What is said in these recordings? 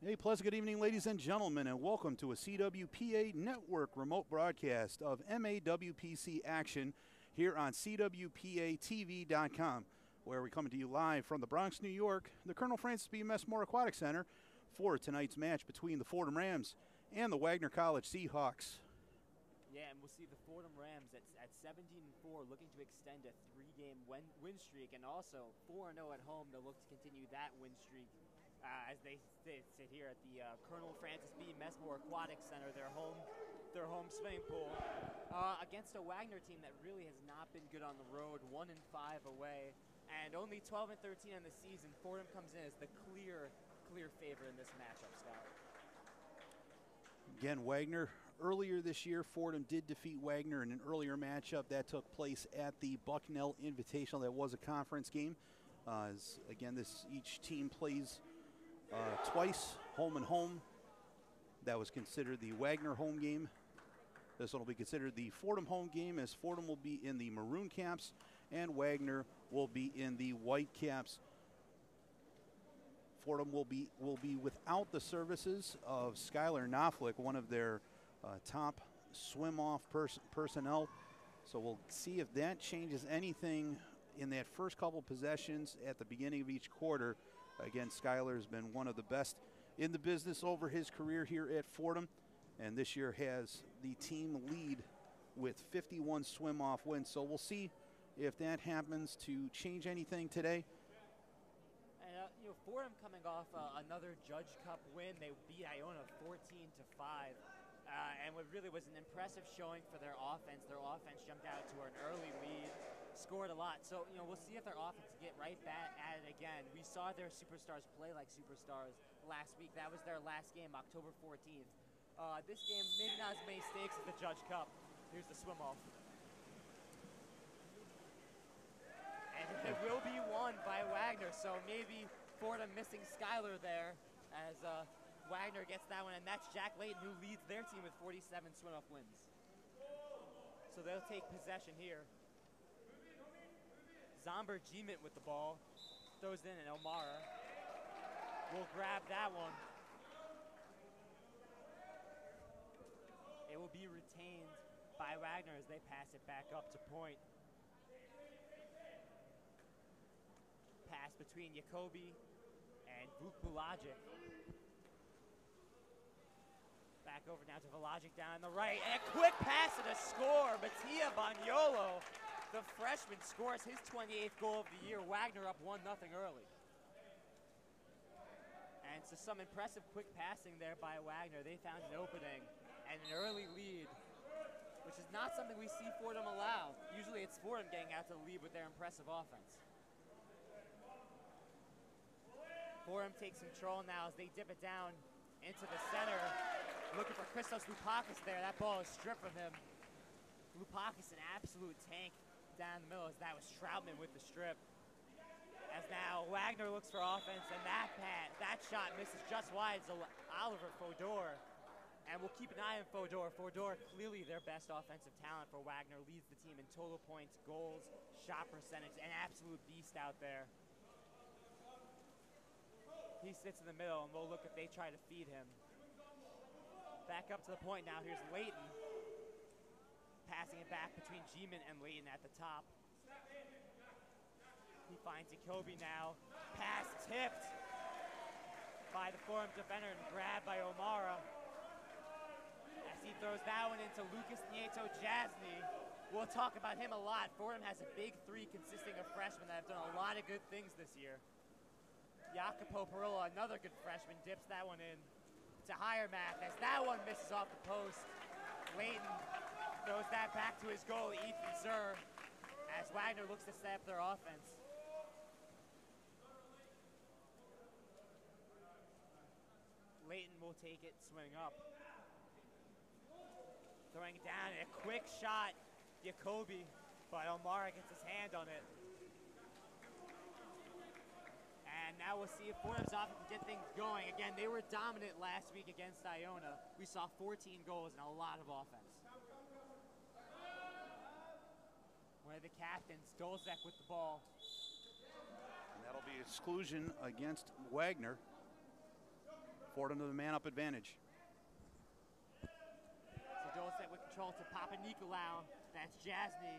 Hey, pleasant good evening, ladies and gentlemen, and welcome to a CWPA Network remote broadcast of MAWPC action here on CWPATV.com, where we're coming to you live from the Bronx, New York, the Colonel Francis B. Messmore Aquatic Center for tonight's match between the Fordham Rams and the Wagner College Seahawks. Yeah, and we'll see the Fordham Rams at 17-4 looking to extend a three-game win streak, and also 4-0 at home to look to continue that win streak as they sit here at the Colonel Francis B. Messmore Aquatic Center, their home swimming pool, against a Wagner team that really has not been good on the road, 1-5 away, and only 12-13 in the season. Fordham comes in as the clear favorite in this matchup, Scott. Again, Wagner, earlier this year, Fordham did defeat Wagner in an earlier matchup that took place at the Bucknell Invitational. That was a conference game. Again, each team plays twice, home and home. That was considered the Wagner home game. This one will be considered the Fordham home game, as Fordham will be in the maroon caps and Wagner will be in the white caps. Fordham will be without the services of Skylar Knopflick, one of their top swim-off personnel. So we'll see if that changes anything in that first couple possessions at the beginning of each quarter. Again, Skylar has been one of the best in the business over his career here at Fordham, and this year has the team lead with 51 swim-off wins. So we'll see if that happens to change anything today. And, Fordham coming off another Judge Cup win. They beat Iona 14-5. And what really was an impressive showing for their offense. Their offense jumped out to an early lead, scored a lot. So, we'll see if their offense get right back at it again. We saw their superstars play like superstars last week. That was their last game, October 14th. This game, maybe not as many stakes as the Judge Cup. Here's the swim-off. And it will be won by Wagner, so maybe Fordham missing Skylar there as Wagner gets that one, and that's Jack Layton, who leads their team with 47 swim-off wins. So they'll take possession here. Zomber Gmint with the ball, throws in, and O'Mara will grab that one. It will be retained by Wagner as they pass it back up to point. Pass between Jacoby and Vuk Bulajic. Back over now to Bulajic down on the right, and a quick pass and a score. Mattia Bagnolo, the freshman, scores his 28th goal of the year. Wagner up 1-0 early. And so some impressive quick passing there by Wagner. They found an opening and an early lead, which is not something we see Fordham allow. Usually it's Fordham getting out to the lead with their impressive offense. Fordham takes control now as they dip it down into the center, looking for Christos Loupakis there. That ball is stripped from him. Loupakis, an absolute tank down the middle, as that was Troutman with the strip. As now Wagner looks for offense, and that shot misses just wide. So Oliver Fodor, and we'll keep an eye on Fodor. Fodor, clearly their best offensive talent for Wagner, leads the team in total points, goals, shot percentage, an absolute beast out there. He sits in the middle, and we'll look if they try to feed him. Back up to the point now. Here's Layton. Passing it back between Gmint and Layton at the top. He finds Jacoby now. Pass tipped by the Fordham defender and grabbed by O'Mara. As he throws that one into Lucas Nieto-Jasny. We'll talk about him a lot. Fordham has a big three consisting of freshmen that have done a lot of good things this year. Jacopo Perillo, another good freshman, dips that one in to Hiermack as that one misses off the post. Layton throws that back to his goal, Ethan Zur, as Wagner looks to set up their offense. Layton will take it, swimming up. Throwing it down, and a quick shot, Jacoby, but O'Mara gets his hand on it. And now we'll see if Fordham's offense can get things going. Again, they were dominant last week against Iona. We saw 14 goals and a lot of offense. One of the captains, Dolzek with the ball. And that'll be exclusion against Wagner. Fordham to the man-up advantage. Dolzek with control to Papa Nicolau. That's Jasny.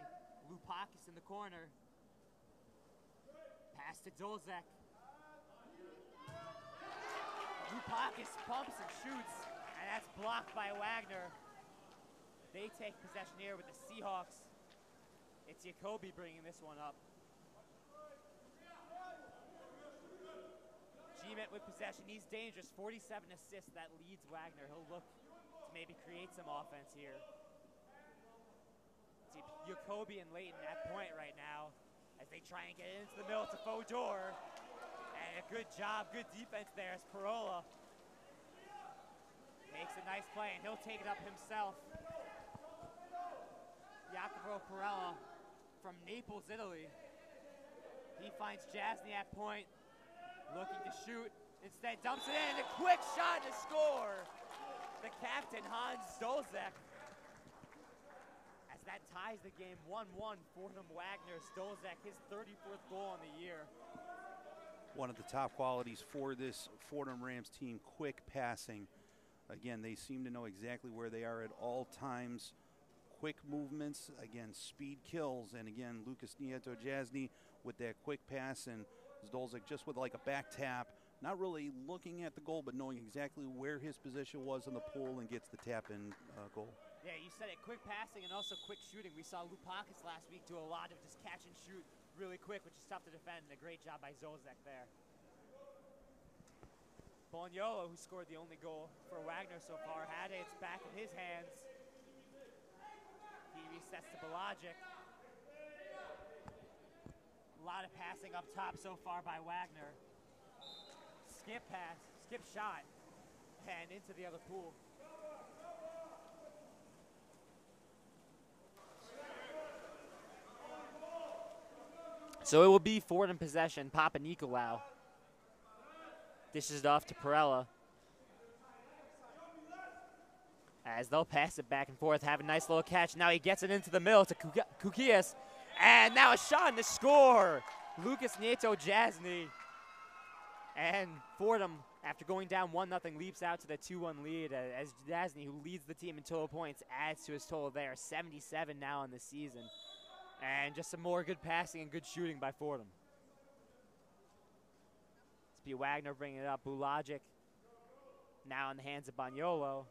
Lupakis in the corner. Pass to Dolzek. Lupakis pumps and shoots, and that's blocked by Wagner. They take possession here with the Seahawks. It's Jacoby bringing this one up. G-Met with possession. He's dangerous. 47 assists. That leads Wagner. He'll look to maybe create some offense here. It's Jacoby and Layton at point right now as they try and get into the middle to Fodor. And a good job, good defense there as Parola makes a nice play, and he'll take it up himself. Jacopo Parella from Naples, Italy. He finds Jasny at point, looking to shoot. Instead, dumps it in, a quick shot to score. The captain, Hans Dolzek. As that ties the game 1-1, Fordham Wagner. Dolzek, his 34th goal on the year. One of the top qualities for this Fordham Rams team, quick passing. Again, they seem to know exactly where they are at all times. Quick movements, again, speed kills, and again, Lucas Nieto Jasny with that quick pass, and Dolzek just with like a back tap, not really looking at the goal, but knowing exactly where his position was in the pool and gets the tap-in goal. Yeah, you said it, quick passing and also quick shooting. We saw Lupakis last week do a lot of just catch and shoot really quick, which is tough to defend, and a great job by Dolzek there. Boniolo, who scored the only goal for Wagner so far, had it back in his hands. He resets to Belagic. A lot of passing up top so far by Wagner. Skip pass, skip shot, and into the other pool. So it will be Fordham possession. Papa Nicolau dishes it off to Parella. As they'll pass it back and forth, have a nice little catch. Now he gets it into the middle to Kukias. And now a shot to score. Lucas Nieto Jasny. And Fordham, after going down 1-0, leaps out to the 2-1 lead as Jasny, who leads the team in total points, adds to his total there. 77 now in the season. And just some more good passing and good shooting by Fordham. It's B. Wagner bringing it up. Bulagic now in the hands of Boniolo.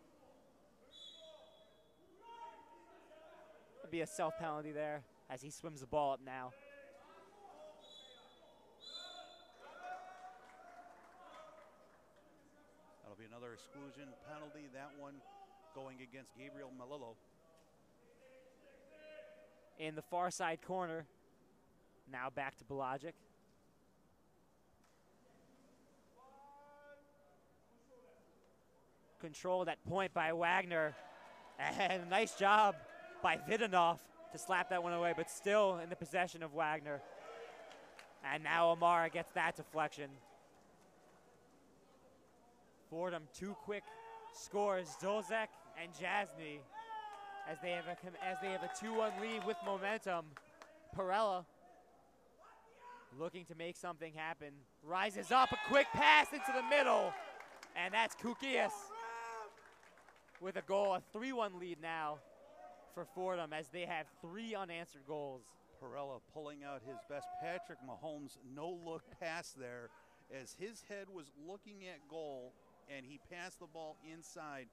There'll be a self penalty there as he swims the ball up now. That'll be another exclusion penalty. That one going against Gabriel Melillo. In the far side corner. Now back to Belagic. Control that point by Wagner. And a nice job by Vidanoff to slap that one away, but still in the possession of Wagner. And now O'Mara gets that deflection. Fordham, two quick scores, Dolzek and Jasny. As they have a 2-1 lead with momentum. Parella looking to make something happen. Rises up, a quick pass into the middle. And that's Kukias with a goal, a 3-1 lead now for Fordham as they have 3 unanswered goals. Parella pulling out his best Patrick Mahomes no-look pass there as his head was looking at goal and he passed the ball inside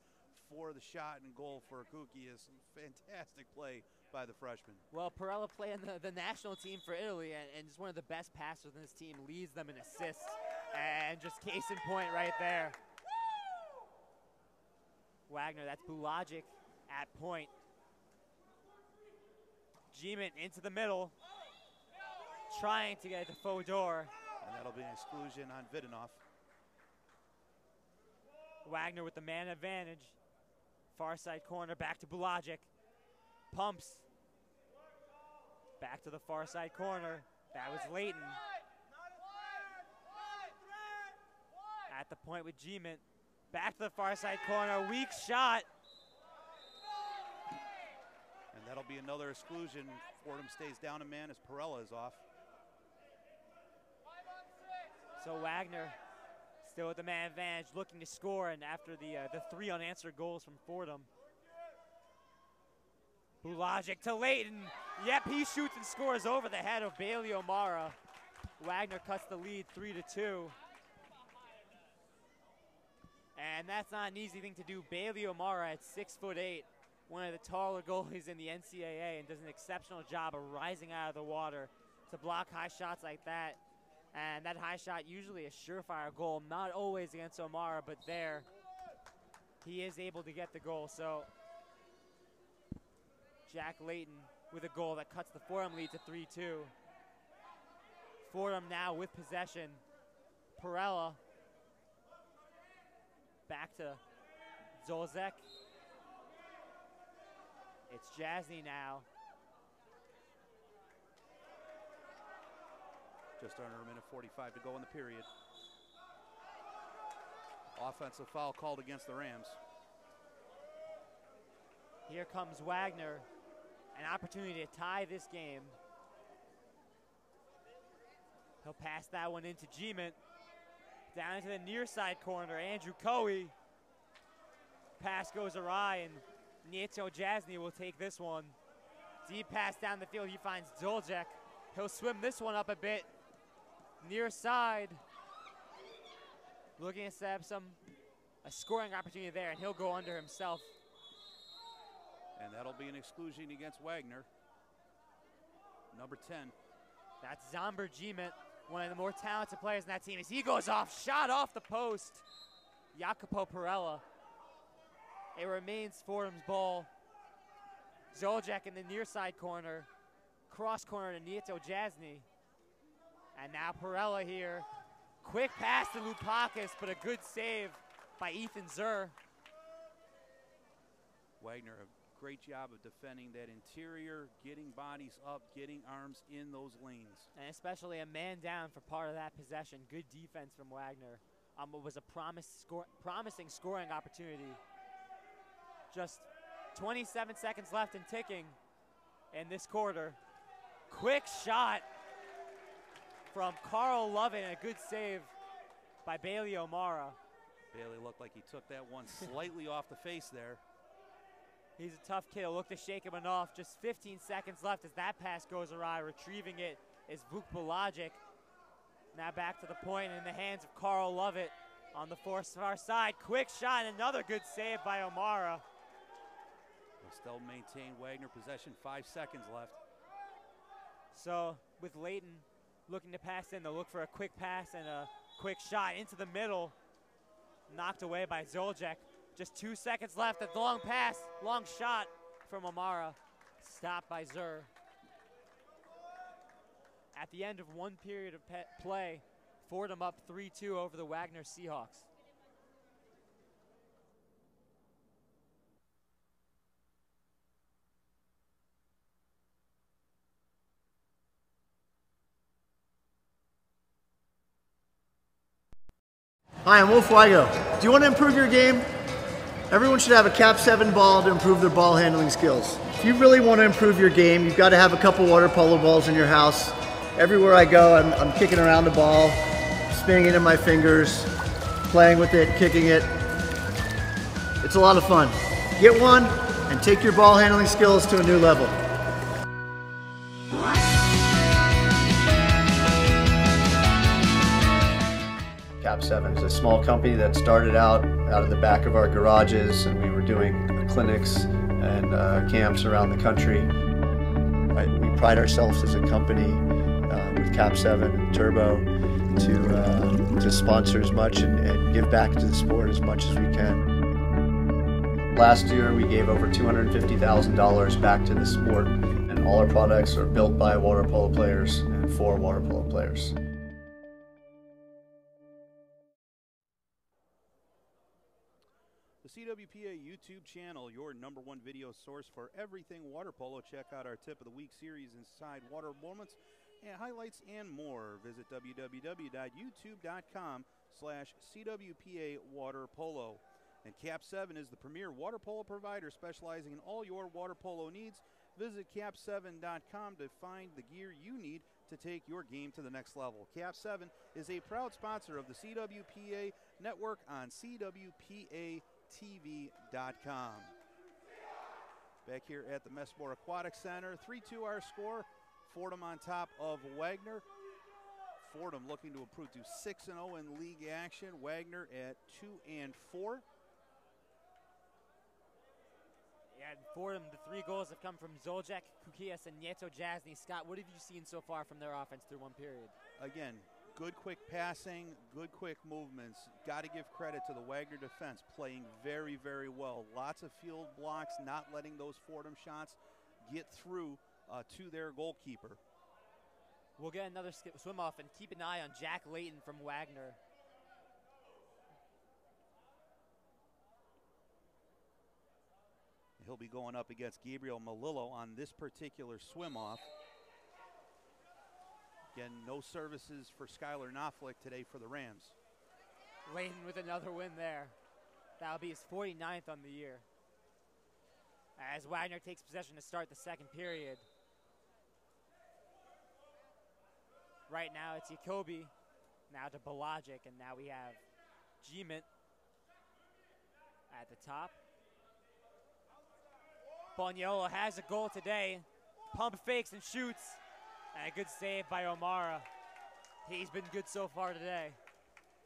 for the shot and goal for Kukias. Fantastic play by the freshman. Well, Parella playing the national team for Italy and just one of the best passers in this team, leads them in assists. And just case in point right there. Wagner, that's Bulagic at point. G-Man into the middle, trying to get it to Fodor. And that'll be an exclusion on Vidanoff. Wagner with the man advantage. Far side corner, back to Bulagic. Pumps. Back to the far side corner. That was Layton. At the point with G-Man. Back to the far side corner, weak shot. And that'll be another exclusion. Fordham stays down a man as Parella is off. So Wagner Still with the man advantage, looking to score, and after the 3 unanswered goals from Fordham. Bulajic to Layton. Yep, he shoots and scores over the head of Bailey O'Mara. Wagner cuts the lead 3-2. And that's not an easy thing to do. Bailey O'Mara at 6'8", one of the taller goalies in the NCAA, and does an exceptional job of rising out of the water to block high shots like that. And that high shot usually a surefire goal, not always against O'Mara, but there he is able to get the goal. So Jack Layton with a goal that cuts the Fordham lead to 3-2. Fordham now with possession. Perella back to Zolzek. It's Jasny now. Just under a minute 45 to go in the period. Offensive foul called against the Rams. Here comes Wagner. An opportunity to tie this game. He'll pass that one into Gment. Down into the near side corner, Andrew Coey. Pass goes awry, and Nieto Jasny will take this one. Deep pass down the field, he finds Zolzek. He'll swim this one up a bit. Near side. Looking to set up a scoring opportunity there, and he'll go under himself. And that'll be an exclusion against Wagner. Number 10. That's Zomber Gment, one of the more talented players in that team, as he goes off, shot off the post. Jacopo Perella. It remains Fordham's ball. Zolzek in the near side corner. Cross corner to Nieto Jasny. And now Perella here. Quick pass to Lupakis, but a good save by Ethan Zur. Wagner, a great job of defending that interior, getting bodies up, getting arms in those lanes. And especially a man down for part of that possession. Good defense from Wagner. It was a promising scoring opportunity. Just 27 seconds left and ticking in this quarter. Quick shot from Carl Lovett, and a good save by Bailey O'Mara. Bailey looked like he took that one slightly off the face there. He's a tough kid. He'll look to shake him off. Just 15 seconds left as that pass goes awry. Retrieving it is Vuk Bulajic. Now back to the point in the hands of Carl Lovett on the far side. Quick shot, and another good save by O'Mara. We'll still maintain Wagner possession, 5 seconds left. So with Layton looking to pass in, they'll look for a quick pass and a quick shot into the middle. Knocked away by Zolzek. Just 2 seconds left. A long pass, long shot from O'Mara. Stopped by Zur. At the end of one period of play, Fordham up 3-2 over the Wagner Seahawks. Hi, I'm Wolf Weigo. Do you want to improve your game? Everyone should have a Cap 7 ball to improve their ball handling skills. If you really want to improve your game, you've got to have a couple water polo balls in your house. Everywhere I go, I'm kicking around the ball, spinning it in my fingers, playing with it, kicking it. It's a lot of fun. Get one and take your ball handling skills to a new level. Cap 7 is a small company that started out of the back of our garages, and we were doing clinics and camps around the country. We pride ourselves as a company with Cap 7 and Turbo to sponsor as much and give back to the sport as much as we can. Last year we gave over $250,000 back to the sport, and all our products are built by water polo players and for water polo players. The CWPA YouTube channel, your #1 video source for everything water polo. Check out our Tip of the Week series inside water moments and highlights and more. Visit www.youtube.com/CWPA Water Polo. And Cap 7 is the premier water polo provider specializing in all your water polo needs. Visit cap7.com to find the gear you need to take your game to the next level. Cap 7 is a proud sponsor of the CWPA Network on CWPATV.com. Back here at the Messmore Aquatic Center, 3-2 our score. Fordham on top of Wagner. Fordham looking to improve to 6-0 in league action. Wagner at 2-4. Yeah, and Fordham, the 3 goals have come from Zoljek, Kukias, and Nieto Jasny. Scott, what have you seen so far from their offense through one period? Again, good quick passing, good quick movements. Got to give credit to the Wagner defense, playing very, very well. Lots of field blocks, not letting those Fordham shots get through to their goalkeeper. We'll get another swim off, and keep an eye on Jack Layton from Wagner. He'll be going up against Gabriel Malillo on this particular swim-off. Again, no services for Skylar Knopflick today for the Rams. Layton with another win there. That'll be his 49th on the year. As Wagner takes possession to start the second period. Right now it's Jacoby, now to Balajic, and now we have Gmint at the top. Boniolo has a goal today. Pump fakes and shoots. And a good save by O'Mara. He's been good so far today.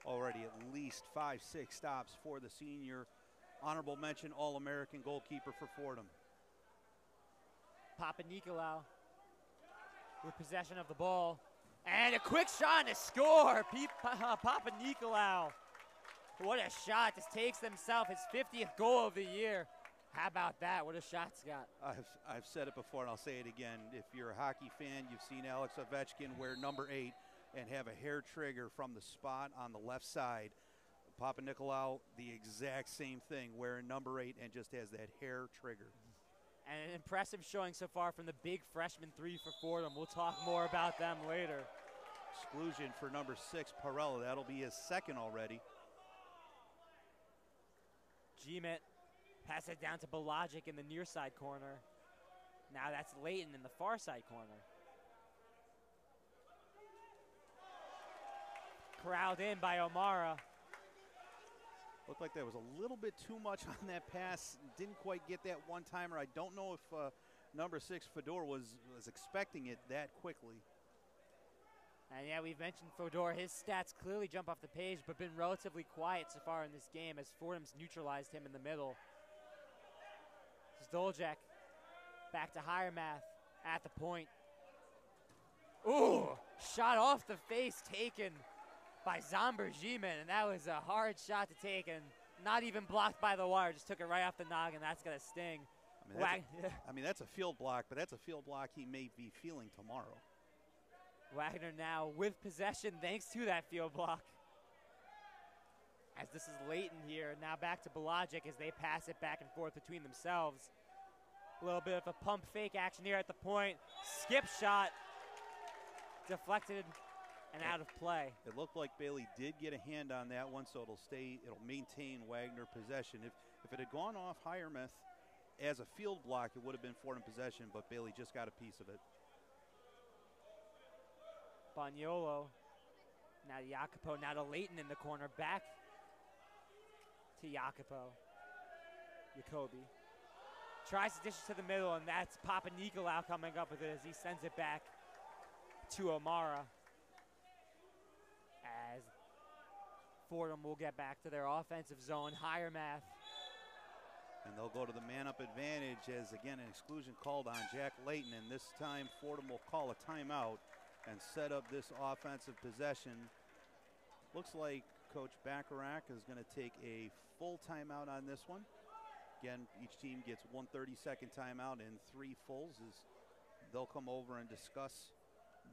Already at least 5-6 stops for the senior. Honorable mention All-American goalkeeper for Fordham. Papa Nicolau with possession of the ball. And a quick shot to score. Papa Nicolau. What a shot. Just takes himself his 50th goal of the year. How about that? What a shot, Scott. I've said it before, and I'll say it again. If you're a hockey fan, you've seen Alex Ovechkin wear number 8 and have a hair trigger from the spot on the left side. Papa Nicolau, the exact same thing, wearing number 8 and just has that hair trigger. And an impressive showing so far from the big freshman 3 for Fordham. We'll talk more about them later. Exclusion for number 6, Parella. That'll be his second already. Gmint pass it down to Balajic in the near side corner. Now that's Layton in the far side corner. Corralled in by O'Mara. Looked like there was a little bit too much on that pass. Didn't quite get that one-timer. I don't know if number 6, Fedor, was expecting it that quickly. And yeah, we've mentioned Fedor. His stats clearly jump off the page, but been relatively quiet so far in this game as Fordham's neutralized him in the middle. Stoljak back to Hiremath at the point. Ooh, shot off the face taken by Zomber Gmint, and that was a hard shot to take and not even blocked by the wire. Just took it right off the noggin. That's going to sting. I mean, that's a field block, but that's a field block he may be feeling tomorrow. Wagner now with possession thanks to that field block. As this is Layton here, now back to Balajic as they pass it back and forth between themselves. A little bit of a pump fake action here at the point. Skip shot, deflected and out of play. It looked like Bailey did get a hand on that one, so it'll maintain Wagner possession. If it had gone off Hiremath as a field block, it would have been Fordham possession, but Bailey just got a piece of it. Boniolo, now to Jacopo, now to Layton in the corner, back to Jacopo. Jacoby tries to dish it to the middle, and that's Papa Nicolau coming up with it as he sends it back to O'Mara. As Fordham will get back to their offensive zone, Hiremath. And they'll go to the man-up advantage as, again, an exclusion called on Jack Layton, and this time Fordham will call a timeout and set up this offensive possession. Looks like Coach Bacharach is going to take a full timeout on this one. Again, each team gets 1 30-second timeout and 3 fulls as they'll come over and discuss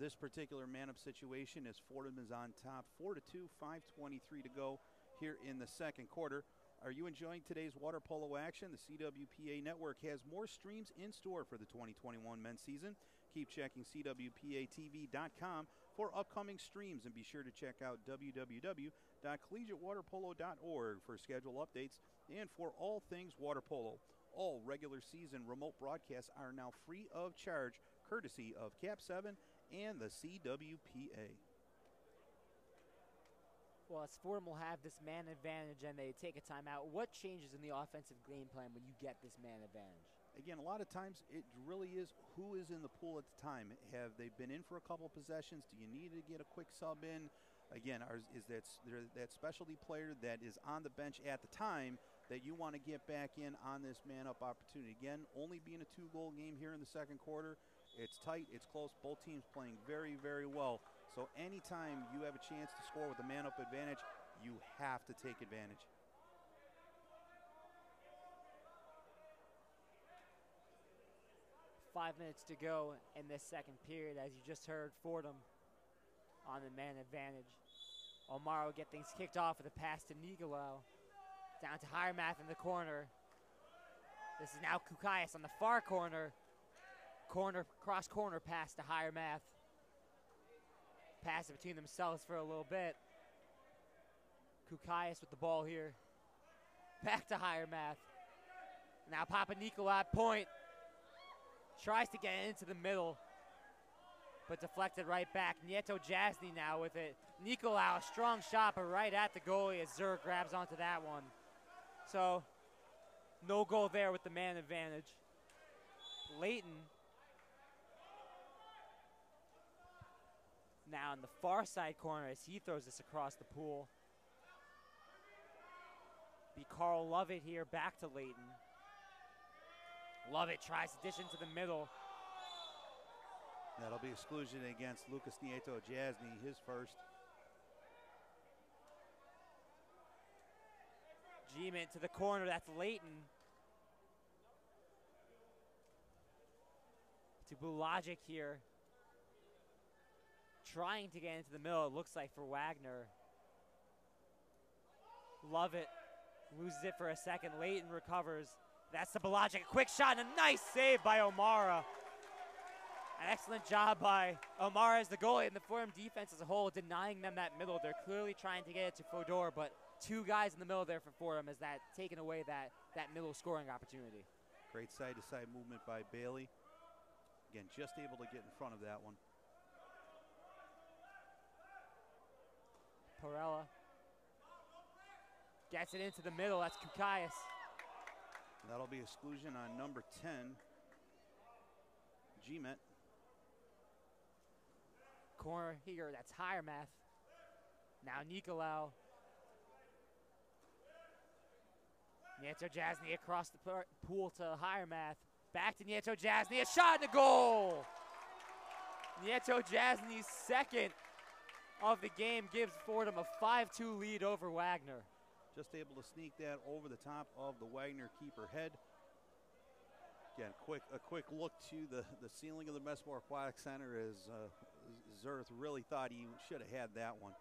this particular man-up situation as Fordham is on top 4-2, 5:23 to go here in the second quarter. Are you enjoying today's water polo action? The CWPA Network has more streams in store for the 2021 men's season. Keep checking CWPATV.com for upcoming streams, and be sure to check out www.collegiatewaterpolo.org for schedule updates and for all things water polo. All regular season remote broadcasts are now free of charge, courtesy of Cap 7 and the CWPA. Well, as Fordham will have this man advantage and they take a timeout, what changes in the offensive game plan when you get this man advantage? Again, a lot of times it really is who is in the pool at the time. Have they been in for a couple possessions? Do you need to get a quick sub in? Again, is that specialty player that is on the bench at the time that you want to get back in on this man-up opportunity? Again, only being a 2-goal game here in the second quarter. It's tight, it's close, both teams playing very, very well. So anytime you have a chance to score with a man-up advantage, you have to take advantage. Five minutes to go in this second period. As you just heard, Fordham on the man advantage. O'Mara will get things kicked off with a pass to Nicolau. Down to Hiremath in the corner. This is now Kukaias on the far corner. Cross corner pass to Hiremath. Pass it between themselves for a little bit. Kukaias with the ball here. Back to Hiremath. Now Papa Nicolau at point. Tries to get into the middle, but deflected right back. Nieto Jasny now with it. Nicolau, a strong shot, but right at the goalie as Zur grabs onto that one. So, no goal there with the man advantage. Layton now in the far side corner as he throws this across the pool. Be Carl Lovett here, back to Layton. Lovett tries to dish into the middle. That'll be exclusion against Lucas Nieto Jasny, his first. G-Mint to the corner, that's Layton. To Bulajic here. Trying to get into the middle, it looks like, for Wagner. Lovett loses it for a second. Layton recovers. That's the Bulajic, a quick shot and a nice save by O'Mara. An excellent job by O'Mara as the goalie, and the Fordham defense as a whole denying them that middle. They're clearly trying to get it to Fodor, but two guys in the middle there for Fordham as that taking away that middle scoring opportunity. Great side-to-side movement by Bailey. Again, just able to get in front of that one. Perella gets it into the middle. That's Kukaias. That'll be exclusion on number 10, G-Met. Corner here, that's Hiremath. Now Nicolau. Nieto Jasny across the pool to Hiremath. Back to Nieto Jasny, a shot and a goal! Nieto Jasny's second of the game gives Fordham a 5-2 lead over Wagner. Just able to sneak that over the top of the Wagner keeper head. Again, a quick look to the ceiling of the Messmore Aquatic Center as Zerth really thought he should have had that one.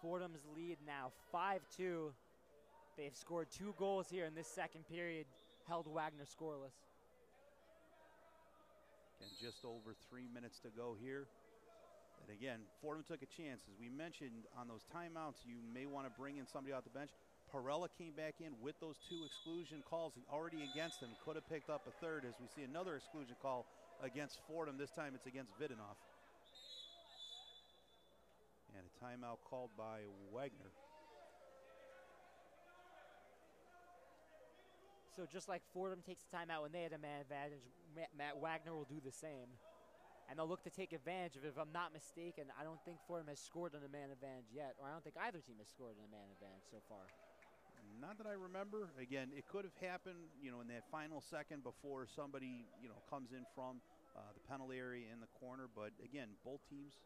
Fordham's lead now 5-2. They've scored 2 goals here in this second period, held Wagner scoreless. And just over 3 minutes to go here. And again, Fordham took a chance. As we mentioned, on those timeouts, you may want to bring in somebody off the bench. Perella came back in with those 2 exclusion calls already against him. Could have picked up a third as we see another exclusion call against Fordham. This time it's against Vidanoff. And a timeout called by Wagner. So just like Fordham takes the timeout when they had a man advantage, Matt Wagner will do the same. And they'll look to take advantage of it. If I'm not mistaken, I don't think Fordham has scored on a man advantage yet, or I don't think either team has scored on a man advantage so far. Not that I remember. Again, it could have happened, in that final second before somebody, comes in from the penalty area in the corner. But again, both teams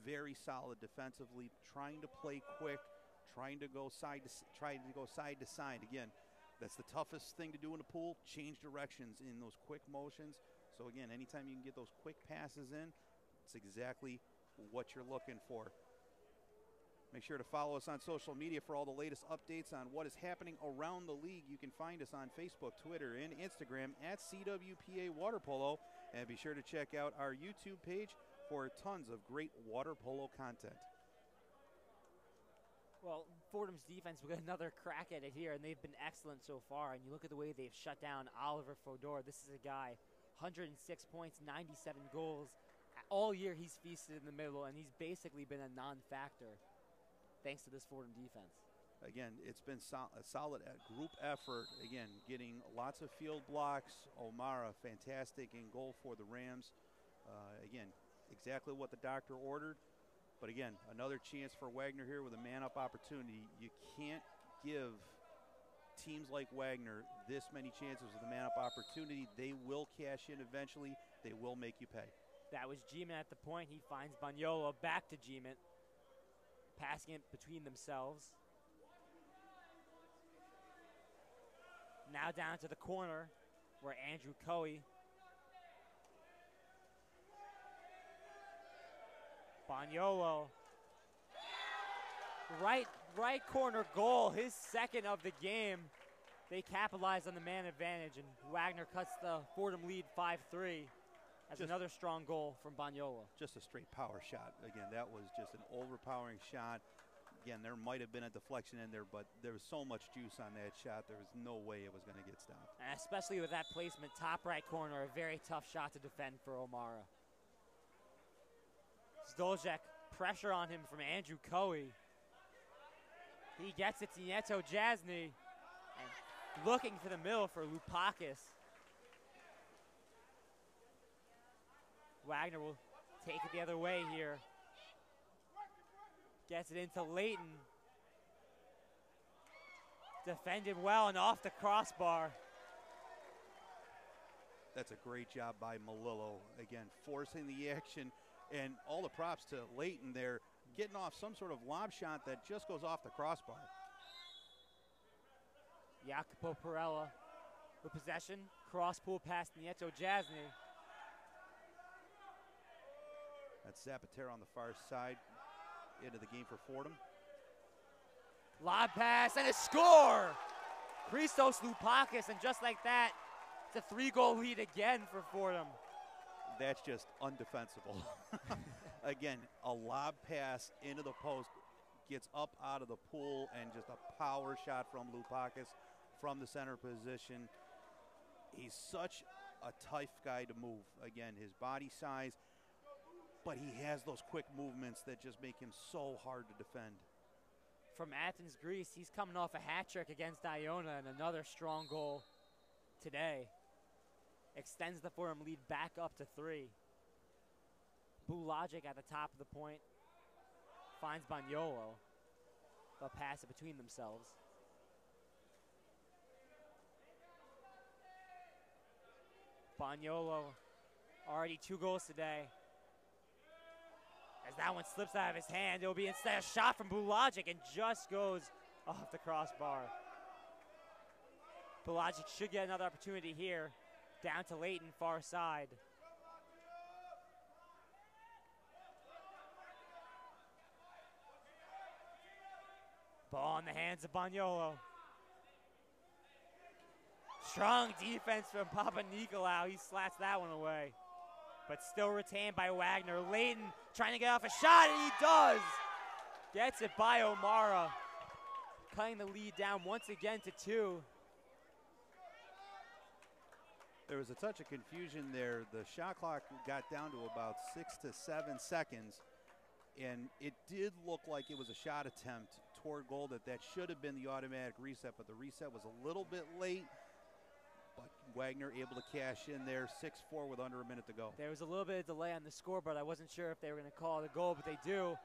very solid defensively, trying to play quick, trying to go side to side. Again, that's the toughest thing to do in a pool. Change directions in those quick motions. So again, anytime you can get those quick passes in, it's exactly what you're looking for. Make sure to follow us on social media for all the latest updates on what is happening around the league. You can find us on Facebook, Twitter, and Instagram at CWPA Water Polo. And be sure to check out our YouTube page for tons of great water polo content. Well, Fordham's defense will get another crack at it here, and they've been excellent so far. And you look at the way they've shut down Oliver Fodor. This is a guy 106 points, 97 goals. All year he's feasted in the middle, and he's basically been a non-factor thanks to this Fordham defense. Again, it's been a solid group effort. Again, getting lots of field blocks. O'Mara, fantastic in goal for the Rams. Again, exactly what the doctor ordered. But again, another chance for Wagner here with a man-up opportunity. You can't give teams like Wagner this many chances with a man-up opportunity. They will cash in eventually. They will make you pay. That was G-Man at the point. He finds Bagnolo, back to G-Man, passing it between themselves. Now down to the corner where Andrew Coey. Bagnolo. Right corner goal, his second of the game. They capitalize on the man advantage, and Wagner cuts the Fordham lead 5-3. That's another strong goal from Bagnolo. Just a straight power shot. Again, that was just an overpowering shot. Again, there might have been a deflection in there, but there was so much juice on that shot, there was no way it was going to get stopped. And especially with that placement, top right corner, a very tough shot to defend for O'Mara. Stoljek, pressure on him from Andrew Coey. He gets it to Nieto Jasny, and looking for the middle for Lupakis. Wagner will take it the other way here. Gets it into Layton. Defended well and off the crossbar. That's a great job by Melillo. Again, forcing the action, and all the props to Layton there, getting off some sort of lob shot that just goes off the crossbar. Jacopo Perella with possession. Cross pool past Nieto Jasny. That's Zapatero on the far side into the game for Fordham. Lob pass and a score! Christos Lupakis, and just like that, it's a 3-goal lead again for Fordham. That's just undefensible. Again, a lob pass into the post, gets up out of the pool, and just a power shot from Lupakis from the center position. He's such a tough guy to move. Again, his body size, but he has those quick movements that just make him so hard to defend. From Athens, Greece, he's coming off a hat trick against Iona and another strong goal today. Extends the Fordham lead back up to 3. Bulagic at the top of the point. Finds Bagnolo. They'll pass it between themselves. Bagnolo, already 2 goals today. As that one slips out of his hand, it'll be instead a shot from Bulagic and just goes off the crossbar. Bulagic should get another opportunity here. Down to Layton, far side. Ball in the hands of Bagnolo. Strong defense from Papa Nicolau. He slats that one away. But still retained by Wagner. Layton trying to get off a shot, and he does. Gets it by O'Mara. Cutting the lead down once again to 2. There was a touch of confusion there. The shot clock got down to about 6 to 7 seconds, and it did look like it was a shot attempt toward goal that should have been the automatic reset, but the reset was a little bit late. But Wagner able to cash in there, 6-4 with under a minute to go. There was a little bit of delay on the scoreboard. I wasn't sure if they were going to call it a goal, but they do.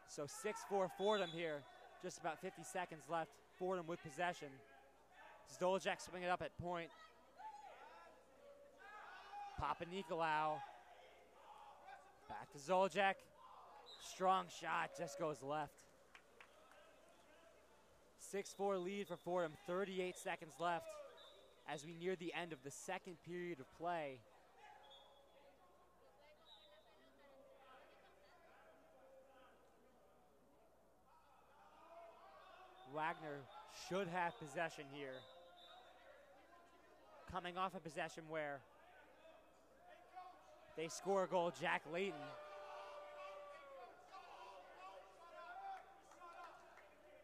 So 6-4 Fordham here. Just about 50 seconds left. Fordham with possession. Stoljek swinging it up at point. Papa Nicolau. Back to Stoljek. Strong shot, just goes left. 6-4 lead for Fordham, 38 seconds left as we near the end of the second period of play. Wagner should have possession here. Coming off a possession where they score a goal, Jack Layton.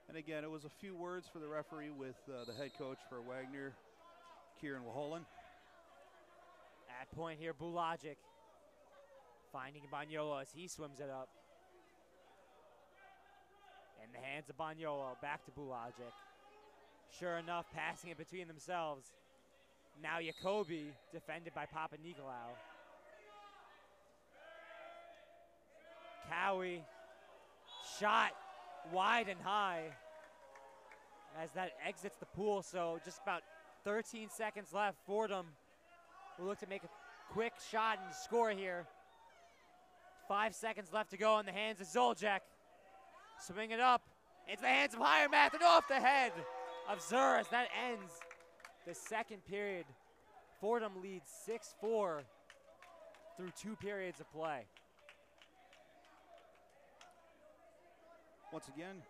And again, it was a few words for the referee with the head coach for Wagner, Kieran Waholan. At point here, Bulagic finding Bagnola as he swims it up. In the hands of Bagnola, back to Bulagic. Sure enough, passing it between themselves. Now Jacobi, defended by Papa Nicolau. Cowie, shot wide and high as that exits the pool, so just about 13 seconds left. Fordham will look to make a quick shot and score here. 5 seconds left to go in the hands of Zoljek. Swing it up into the hands of Hiermath and off the head of Zur as that ends the second period. Fordham leads 6-4 through 2 periods of play. Once again,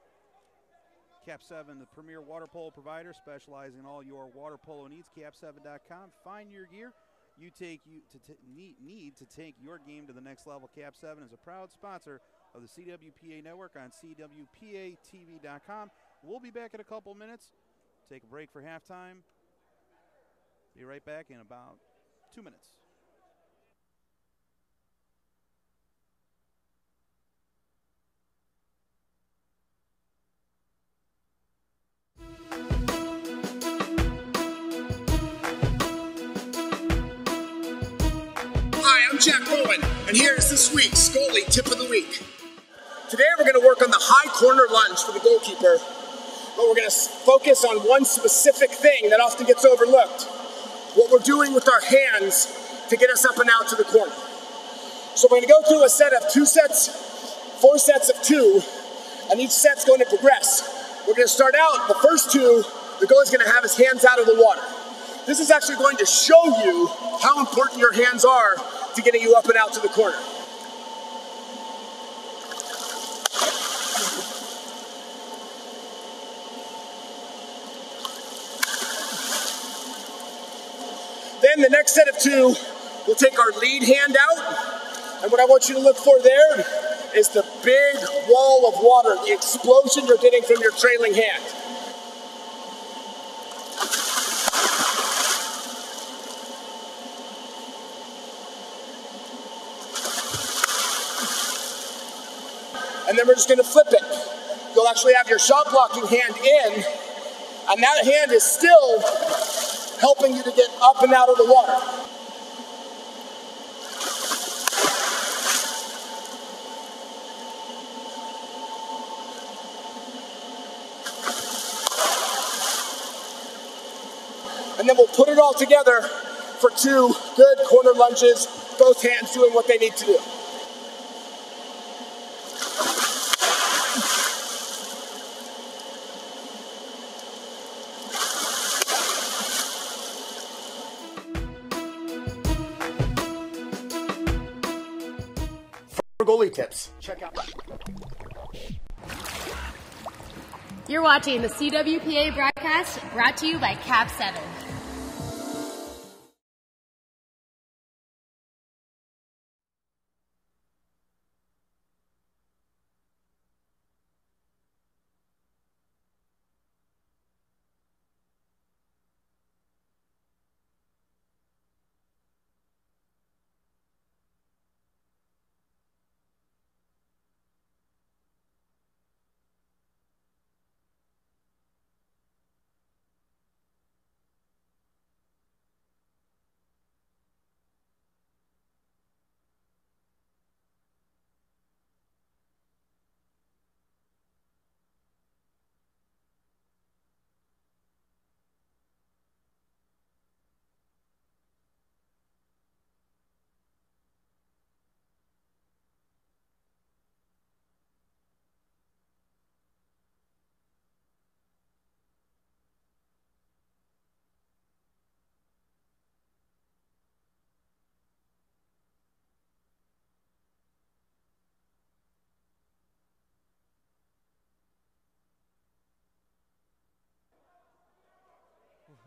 Cap 7, the premier water polo provider, specializing in all your water polo needs. Cap7.com. Find your gear you need to take your game to the next level. Cap 7 is a proud sponsor of the CWPA network on CWPATV.com. We'll be back in a couple minutes. Take a break for halftime. Be right back in about 2 minutes. Jack Bowen, and here is this week's goalie tip of the week. Today we're going to work on the high corner lunge for the goalkeeper, but we're going to focus on one specific thing that often gets overlooked: what we're doing with our hands to get us up and out to the corner. So we're going to go through a set of 4 sets of 2, and each set's going to progress. We're going to start out, the first 2, the goalie's going to have his hands out of the water. This is actually going to show you how important your hands are to getting you up and out to the corner. Then the next set of 2, we'll take our lead hand out, and what I want you to look for there is the big wall of water, the explosion you're getting from your trailing hand. And then we're just going to flip it. You'll actually have your shot blocking hand in, and that hand is still helping you to get up and out of the water. And then we'll put it all together for 2 good corner lunges, both hands doing what they need to do. Goalie tips. Check out. You're watching the CWPA broadcast brought to you by Cap 7.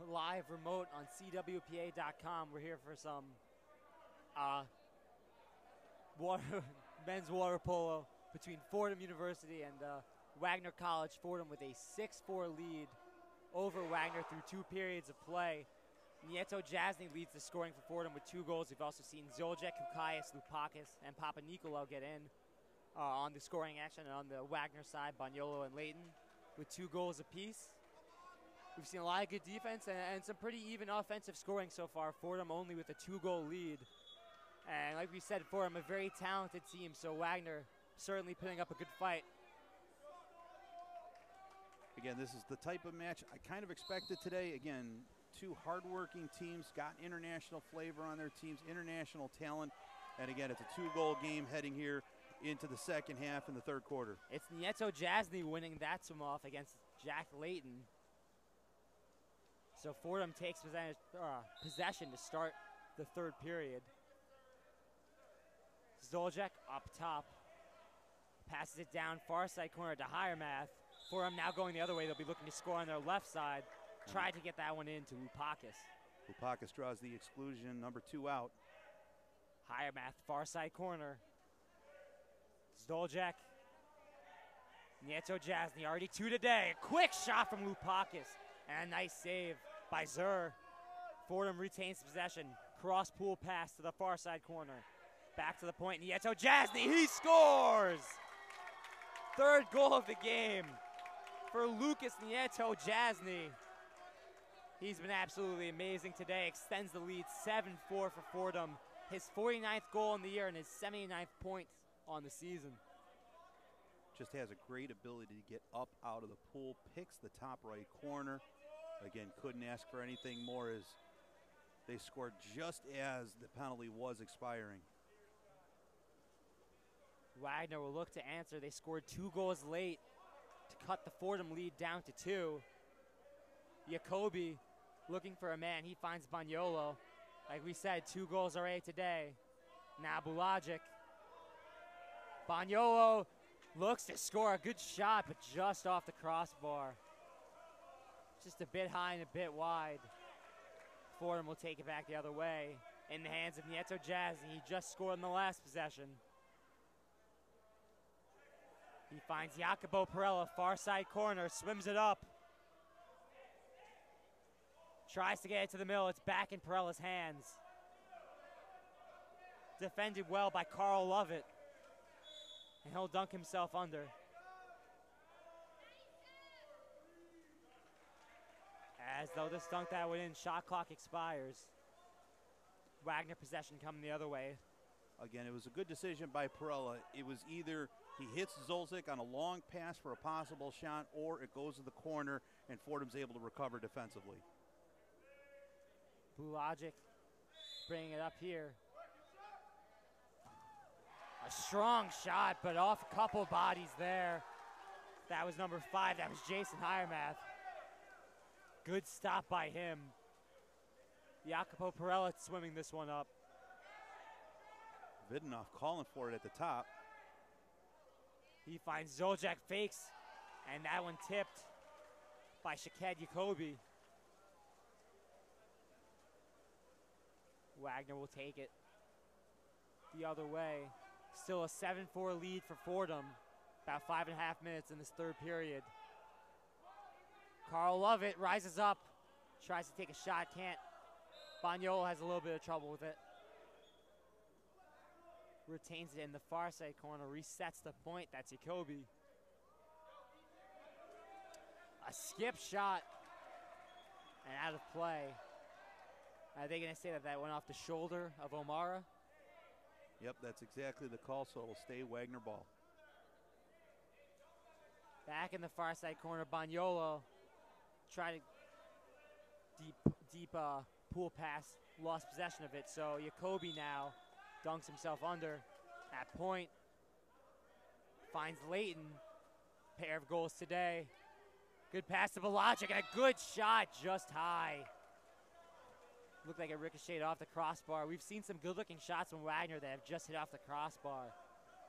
Live remote on CWPA.com. We're here for some men's water polo between Fordham University and Wagner College. Fordham with a 6-4 lead over Wagner through 2 periods of play. Nieto Jasny leads the scoring for Fordham with 2 goals. We've also seen Zoljek, Kukaias, Lupakis, and Papa Nicolau get in on the scoring action. And on the Wagner side, Banyolo and Layton with 2 goals apiece. We've seen a lot of good defense and some pretty even offensive scoring so far. Fordham only with a 2-goal lead. And like we said, Fordham, a very talented team, so Wagner certainly putting up a good fight. Again, this is the type of match I kind of expected today. Again, 2 hardworking teams, got international flavor on their teams, international talent. And again, it's a 2-goal game heading here into the second half in the third quarter. It's Nieto Jasny winning that swim off against Jack Layton. So Fordham takes possession to start the third period. Zoljek up top. Passes it down far side corner to Hiremath. Fordham now going the other way. They'll be looking to score on their left side. Tried to get that one in to Lupakis. Lupakis draws the exclusion, number 2 out. Hiremath, far side corner. Zoljek. Nieto Jasny, already 2 today. A quick shot from Lupakis. And a nice save by Zur. Fordham retains possession. Cross pool pass to the far side corner. Back to the point, Nieto Jasny, he scores! 3rd goal of the game for Lucas Nieto Jasny. He's been absolutely amazing today, extends the lead 7-4 for Fordham. His 49th goal in the year and his 79th point on the season. Just has a great ability to get up out of the pool, picks the top right corner. Again, couldn't ask for anything more as they scored just as the penalty was expiring. Wagner will look to answer. They scored 2 goals late to cut the Fordham lead down to 2. Jacoby looking for a man. He finds Banyolo. Like we said, 2 goals already today. Now Bulajic. Banyolo looks to score a good shot, but just off the crossbar. Just a bit high and a bit wide. Fordham will take it back the other way. In the hands of Nieto Jasny. He just scored in the last possession. He finds Jacopo Perella, far side corner, swims it up. Tries to get it to the middle. It's back in Perella's hands. Defended well by Carl Lovett. And he'll dunk himself under. As though this dunk that would in, shot clock expires. Wagner possession coming the other way. Again, it was a good decision by Perella. It was either he hits Zoljek on a long pass for a possible shot, or it goes to the corner and Fordham's able to recover defensively. Bulajic bringing it up here. A strong shot, but off a couple bodies there. That was number 5. That was Jason Hiremath. Good stop by him. Jacopo Perella swimming this one up. Vidanoff calling for it at the top. He finds Zoljek, fakes, and that one tipped by Shaked Jacoby. Wagner will take it the other way. Still a 7-4 lead for Fordham. About 5.5 minutes in this third period. Carl Lovett rises up, tries to take a shot, can't. Banyolo has a little bit of trouble with it. Retains it in the far side corner, resets the point. That's Jacoby. A skip shot and out of play. Are they going to say that that went off the shoulder of O'Mara? Yep, that's exactly the call, so it'll stay Wagner ball. Back in the far side corner, Banyolo tried to deep pool pass, lost possession of it. So Jacoby now dunks himself under at point. Finds Layton, pair of goals today. Good pass to Bulajic and a good shot just high. Looked like it ricocheted off the crossbar. We've seen some good-looking shots from Wagner that have just hit off the crossbar.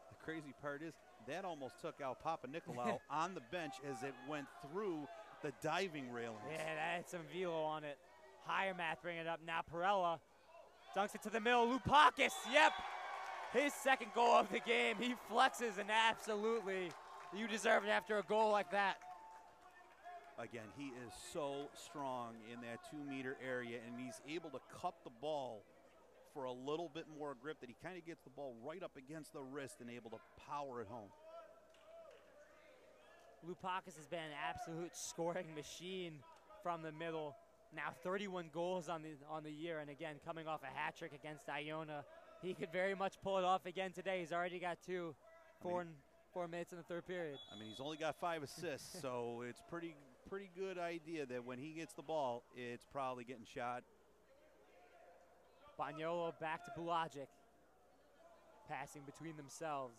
The crazy part is that almost took out Papa Nicolau on the bench as it went through the diving railings. Yeah, that had some velo on it. Hiremath bringing it up now. Perella dunks it to the middle. Lupakis, yep. His second goal of the game. He flexes and absolutely, you deserve it after a goal like that. Again, he is so strong in that 2-meter area, and he's able to cup the ball for a little bit more grip, that he kind of gets the ball right up against the wrist and able to power it home. MAWPC has been an absolute scoring machine from the middle. Now 31 goals on the year, and again, coming off a hat trick against Iona. He could very much pull it off again today. He's already got 4 minutes in the third period. I mean, he's only got 5 assists, so it's pretty good idea that when he gets the ball, it's probably getting shot. Bagnolo back to Bulajic. Passing between themselves.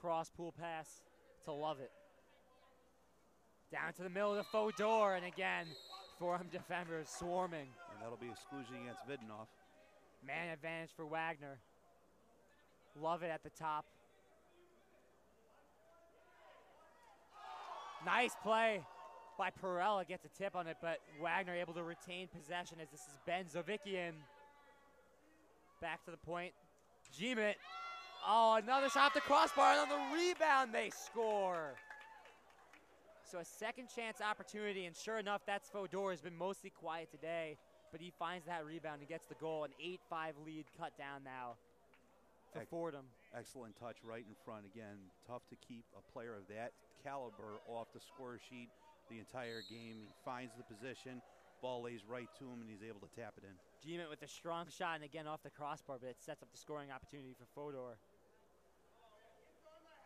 Cross pool pass to Lovett. Down to the middle of the Fodor, and again, Fordham defenders swarming. And that'll be exclusion against Vidnoff. Man advantage for Wagner. Lovett at the top. Nice play by Perella, gets a tip on it, but Wagner able to retain possession as this is Ben Zovikian. Back to the point. Gmit. Oh, another shot off the crossbar, and on the rebound they score. So a second chance opportunity, and sure enough, that's Fodor. Has been mostly quiet today, but he finds that rebound and gets the goal. An 8-5 lead cut down now for Fordham. Excellent touch right in front. Again, tough to keep a player of that caliber off the score sheet the entire game. He finds the position, ball lays right to him, and he's able to tap it in. Gmit with a strong shot, and again off the crossbar, but it sets up the scoring opportunity for Fodor.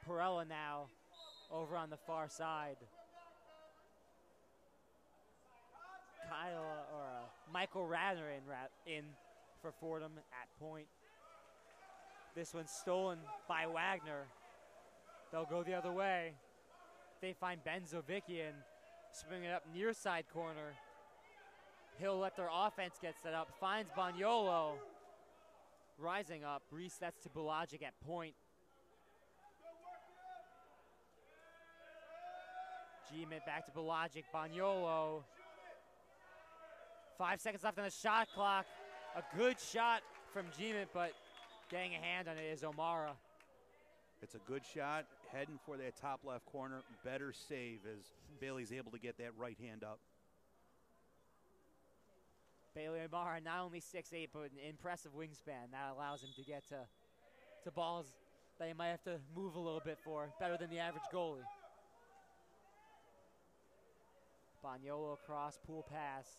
Perella now over on the far side. Michael Radner in for Fordham at point. This one's stolen by Wagner. They'll go the other way. They find Ben Zovikian swinging it up near side corner. He'll let their offense get set up. Finds Bagnolo. Rising up, resets to Bulajic at point. Gmit back to Bulajic. Bagnolo. 5 seconds left on the shot clock. A good shot from Gmit, but getting a hand on it is O'Mara. It's a good shot, heading for that top left corner. Better save as Bailey's able to get that right hand up. Bailey O'Mara, not only 6'8", but an impressive wingspan. That allows him to get to balls that he might have to move a little bit for. Better than the average goalie. Bagnolo across, pool pass.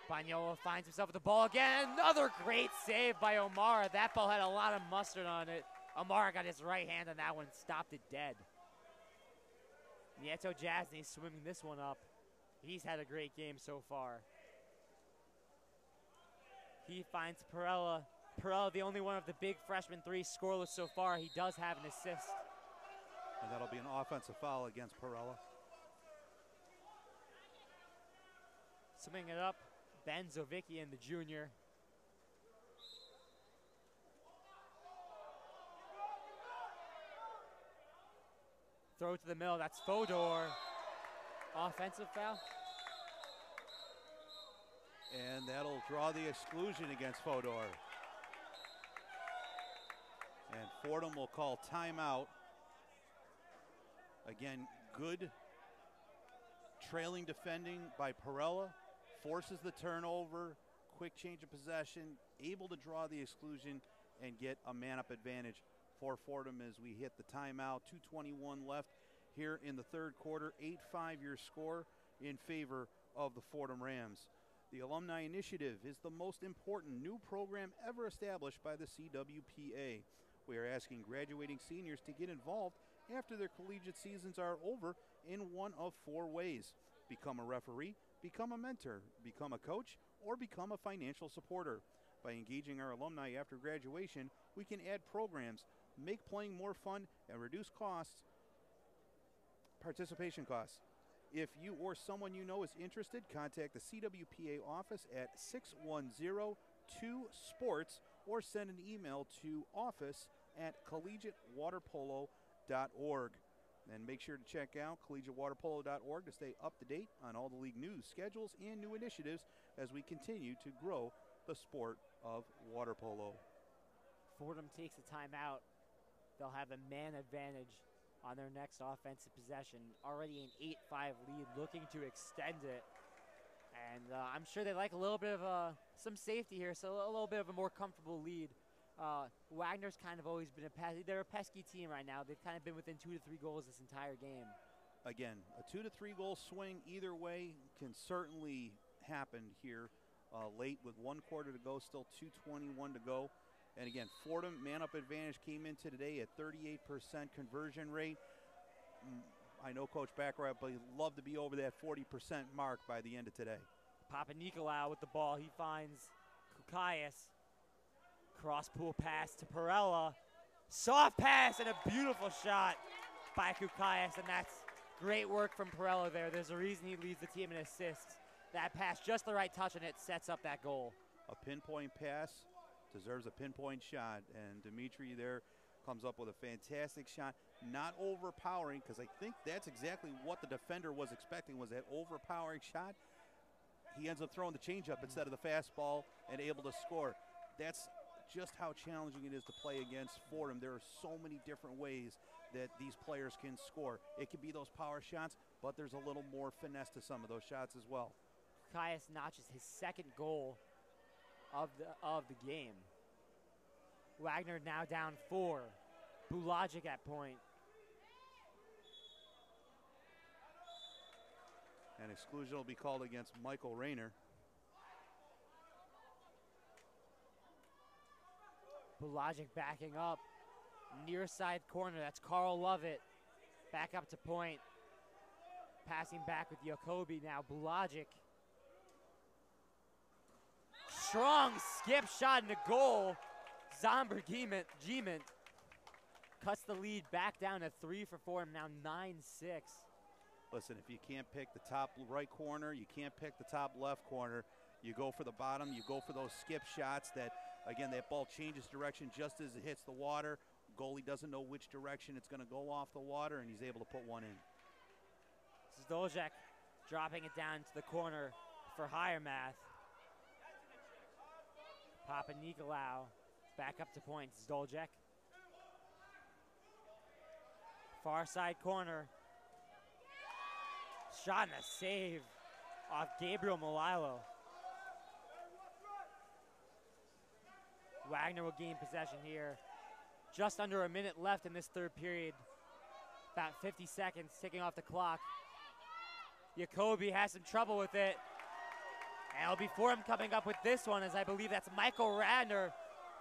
Bagnolo finds himself with the ball again. Another great save by O'Mara. That ball had a lot of mustard on it. O'Mara got his right hand on that one, stopped it dead. Nieto Jasny swimming this one up. He's had a great game so far. He finds Perella. Perella, the only one of the big freshman 3 scoreless so far. He does have an assist. And that'll be an offensive foul against Perella. Swimming it up, Ben Zovikian, the junior. Throw to the middle, that's Fodor. Offensive foul. And that'll draw the exclusion against Fodor. And Fordham will call timeout. Again, good trailing defending by Perella. Forces the turnover, quick change of possession, able to draw the exclusion and get a man-up advantage for Fordham as we hit the timeout. 2:21 left here in the third quarter. 8-5 your score in favor of the Fordham Rams. The Alumni Initiative is the most important new program ever established by the CWPA. We are asking graduating seniors to get involved after their collegiate seasons are over in one of 4 ways. Become a referee, become a mentor, become a coach, or become a financial supporter. By engaging our alumni after graduation, we can add programs, make playing more fun, and reduce participation costs. If you or someone you know is interested, contact the CWPA office at 610-2-SPORTS or send an email to office@collegiatewaterpolo.org. And make sure to check out collegiatewaterpolo.org to stay up to date on all the league news, schedules, and new initiatives as we continue to grow the sport of water polo. Fordham takes a timeout. They'll have a man advantage on their next offensive possession. Already an 8-5 lead, looking to extend it. And I'm sure they like a little bit of some safety here, so a little bit of a more comfortable lead. Wagner's kind of always been they're a pesky team right now. They've kind of been within 2 to 3 goals this entire game. Again, a 2 to 3 goal swing either way can certainly happen here late with 1 quarter to go, still 2:21 to go. And again, Fordham man-up advantage came into today at 38% conversion rate. I know Coach Baccarat, but he'd love to be over that 40% mark by the end of today. Papanikolaou with the ball. He finds Kukaias. Cross-pool pass to Perella. Soft pass and a beautiful shot by Kukaias, and that's great work from Perella there. There's a reason he leads the team in assists. That pass, just the right touch, and it sets up that goal. A pinpoint pass deserves a pinpoint shot, and Dimitri there comes up with a fantastic shot. Not overpowering, because I think that's exactly what the defender was expecting, was that overpowering shot. He ends up throwing the changeup instead of the fastball and able to score. That's just how challenging it is to play against Fordham. There are so many different ways that these players can score. It can be those power shots, but there's a little more finesse to some of those shots as well. Kukaias notches his 2nd goal of the game. Wagner now down 4. Bulagic at point. An exclusion will be called against Michael Rayner. Bulagic backing up. Near side corner, that's Carl Lovett. Back up to point. Passing back with Jacoby now. Bulagic. Strong skip shot into goal. Zomber Gement cuts the lead back down to 3 for 4, and now 9-6. Listen, if you can't pick the top right corner, you can't pick the top left corner, you go for the bottom, you go for those skip shots that, again, that ball changes direction just as it hits the water. Goalie doesn't know which direction it's going to go off the water, and he's able to put one in. Zdoljek dropping it down to the corner for Hiremath. Papanikolaou back up to point. Zdoljek. Far side corner. Shot and a save off Gabriel Malilo. Wagner will gain possession here. Just under a minute left in this 3rd period. About 50 seconds ticking off the clock. Jacoby has some trouble with it. And it'll be Fordham coming up with this one, as I believe that's Michael Radner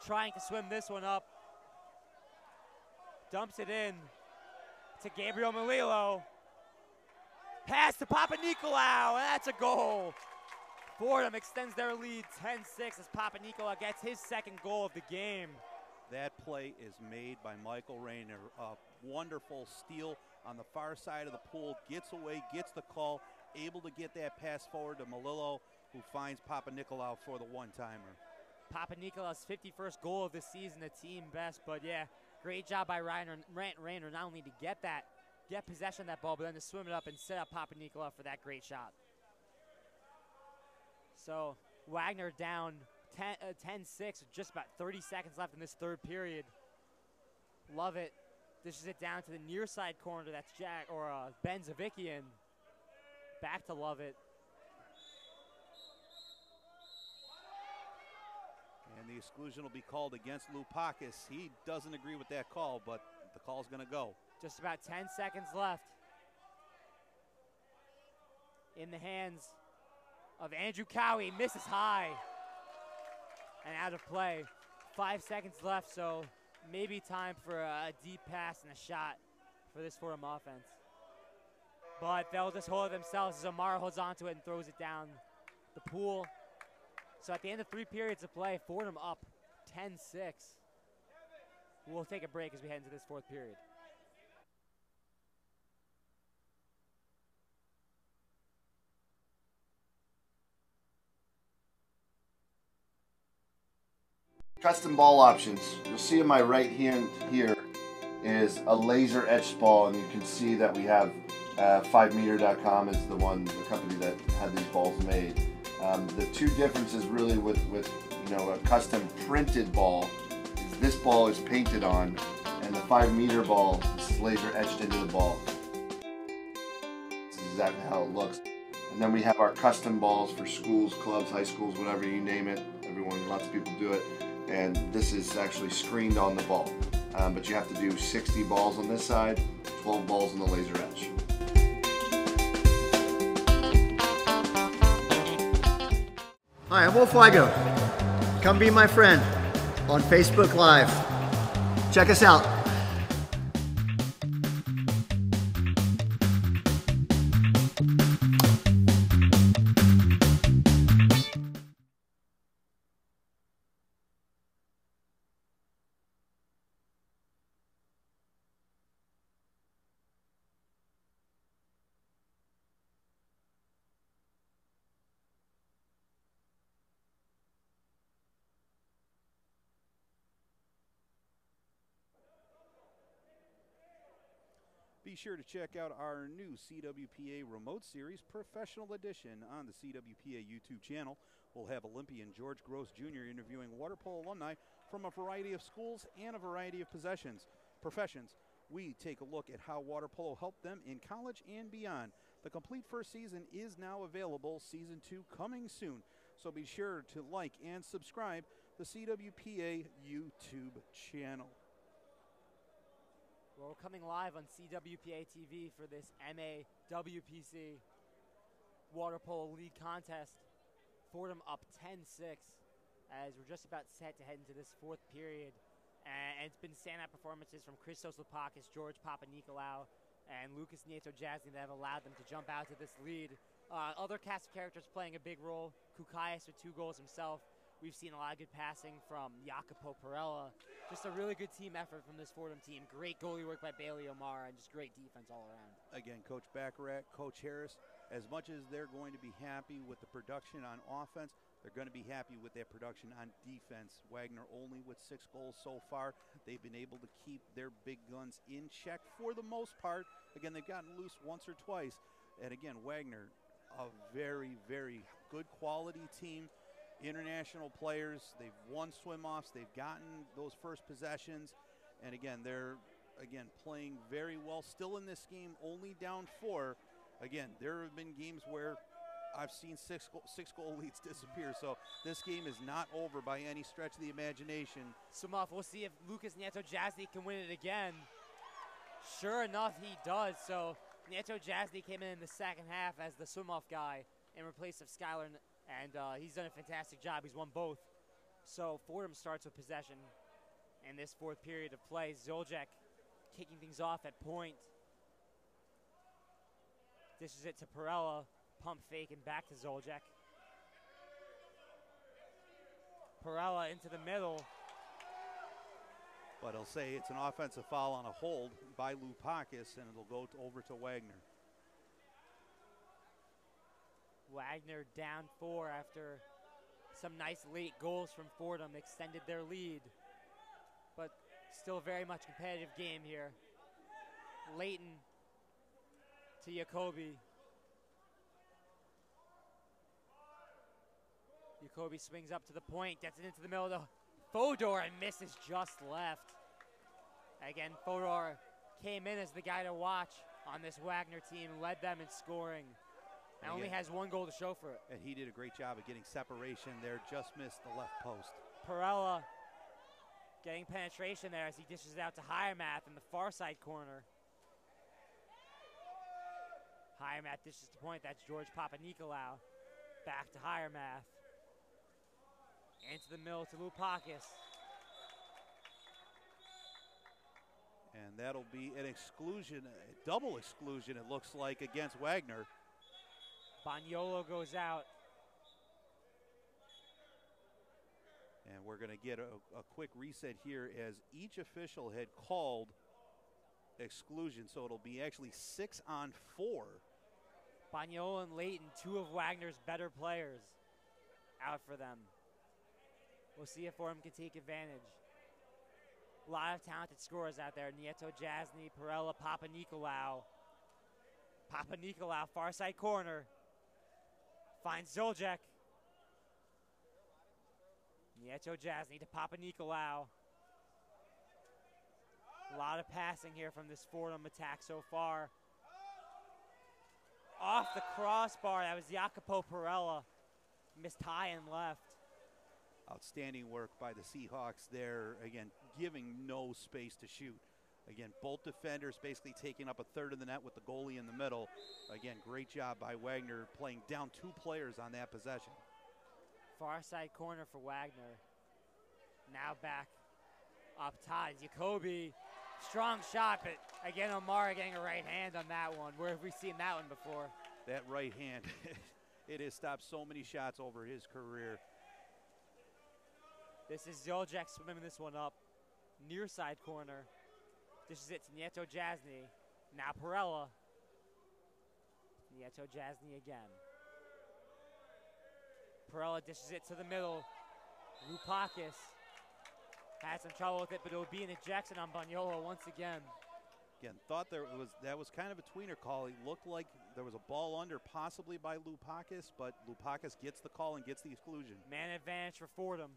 trying to swim this one up. Dumps it in to Gabriel Malilo. Pass to Papanikolaou, and that's a goal. Fordham extends their lead 10-6 as Papanikolaou gets his 2nd goal of the game. That play is made by Michael Rayner. A wonderful steal on the far side of the pool, gets away, gets the call, able to get that pass forward to Malilo, who finds Papanikolaou for the one-timer. Papanikolaou's 51st goal of the season, a team best, but yeah, great job by Rayner not only to get possession of that ball, but then to swim it up and set up Papanikolaou for that great shot. So Wagner down 10-6 with just about 30 seconds left in this 3rd period. Lovett dishes it down to the near side corner. That's Ben Zavikian. Back to Lovett. And the exclusion will be called against Lupakis. He doesn't agree with that call, but the call's going to go. Just about 10 seconds left. In the hands of Andrew Cowie, misses high and out of play. 5 seconds left, so maybe time for a deep pass and a shot for this Fordham offense. But they'll just hold it themselves as Amara holds onto it and throws it down the pool. So at the end of 3 periods of play, Fordham up 10-6. We'll take a break as we head into this 4th period. Custom ball options. You'll see in my right hand here is a laser etched ball, and you can see that we have 5meter.com is the company that had these balls made. The 2 differences really with a custom printed ball is this ball is painted on, and the 5-meter ball is laser etched into the ball. This is exactly how it looks. And then we have our custom balls for schools, clubs, high schools, whatever you name it. Lots of people do it. And this is actually screened on the ball. But you have to do 60 balls on this side, 12 balls on the laser etch. Hi, I'm Wolf Wagner. Come be my friend on Facebook Live. Check us out. Be sure to check out our new CWPA Remote Series Professional Edition on the CWPA YouTube channel. We'll have Olympian George Gross Jr. interviewing water polo alumni from a variety of schools and a variety of professions. We take a look at how water polo helped them in college and beyond. The complete first season is now available, season 2 coming soon. So be sure to like and subscribe the CWPA YouTube channel. Well, we're coming live on CWPA TV for this MAWPC Water Polo League contest. Fordham up 10-6 as we're just about set to head into this 4th period. And it's been standout performances from Christos Lupakis, George Papanikolaou, and Lucas Nieto-Jasny that have allowed them to jump out to this lead. Other cast of characters playing a big role. Kukaias with 2 goals himself. We've seen a lot of good passing from Jacopo Perella. Just a really good team effort from this Fordham team. Great goalie work by Bailey O'Mara, and just great defense all around. Again, Coach Baccarat, Coach Harris, as much as they're going to be happy with the production on offense, they're going to be happy with their production on defense. Wagner only with 6 goals so far. They've been able to keep their big guns in check for the most part. Again, they've gotten loose once or twice. And again, Wagner, a very, very good quality team. International players, they've won swim-offs, they've gotten those first possessions, and again, they're playing very well. Still in this game, only down 4. Again, there have been games where I've seen six goal leads disappear, so this game is not over by any stretch of the imagination. Swim-off, we'll see if Lucas Nieto-Jasny can win it again. Sure enough, he does. So Nieto-Jasny came in the second half as the swim-off guy in replace of Skylar, and he's done a fantastic job. He's won both. So Fordham starts with possession in this 4th period of play. Zoljek kicking things off at point. Dishes it to Perella. Pump fake and back to Zoljek. Perella into the middle. But he'll say it's an offensive foul on a hold by Lupakis, and it'll go over to Wagner. Wagner down 4 after some nice late goals from Fordham extended their lead. But still very much competitive game here. Leighton to Jacoby. Jacoby swings up to the point, gets it into the middle of the Fodor and misses just left. Again, Fodor came in as the guy to watch on this Wagner team, led them in scoring. And only has 1 goal to show for it. And he did a great job of getting separation there, just missed the left post. Perella getting penetration there as he dishes it out to Hiremath in the far side corner. Hiremath dishes to point, that's George Papanikolaou. Back to Hiremath. Into the middle to Lupakis. And that'll be an exclusion, a double exclusion it looks like, against Wagner. Bagnolo goes out. And we're going to get a quick reset here as each official had called exclusion, so it'll be actually 6 on 4. Bagnolo and Leighton, 2 of Wagner's better players, out for them. We'll see if Fordham can take advantage. A lot of talented scorers out there. Nieto-Jasny, Perella, Papanikolaou. Papanikolaou, far side corner. Finds Zoljek. Nieto-Jasny to Papanikolaou. A lot of passing here from this Fordham attack so far. Off the crossbar, that was Jacopo Perella. Missed high and left. Outstanding work by the Seahawks there. Again, giving no space to shoot. Again, both defenders basically taking up a third of the net with the goalie in the middle. Again, great job by Wagner playing down 2 players on that possession. Far side corner for Wagner. Now back up top. Jacoby, strong shot, but again, O'Mara getting a right hand on that one. Where have we seen that one before? That right hand, it has stopped so many shots over his career. This is Zoljek swimming this one up. Near side corner. This is it to Nieto Jasny. Now Perella. Nieto Jasny again. Perella dishes it to the middle. Lupakis had some trouble with it, but it would be an ejection on Bagnola once again. Again, thought that was kind of a tweener call. It looked like there was a ball under, possibly by Lupakis, but Lupakis gets the call and gets the exclusion. Man advantage for Fordham.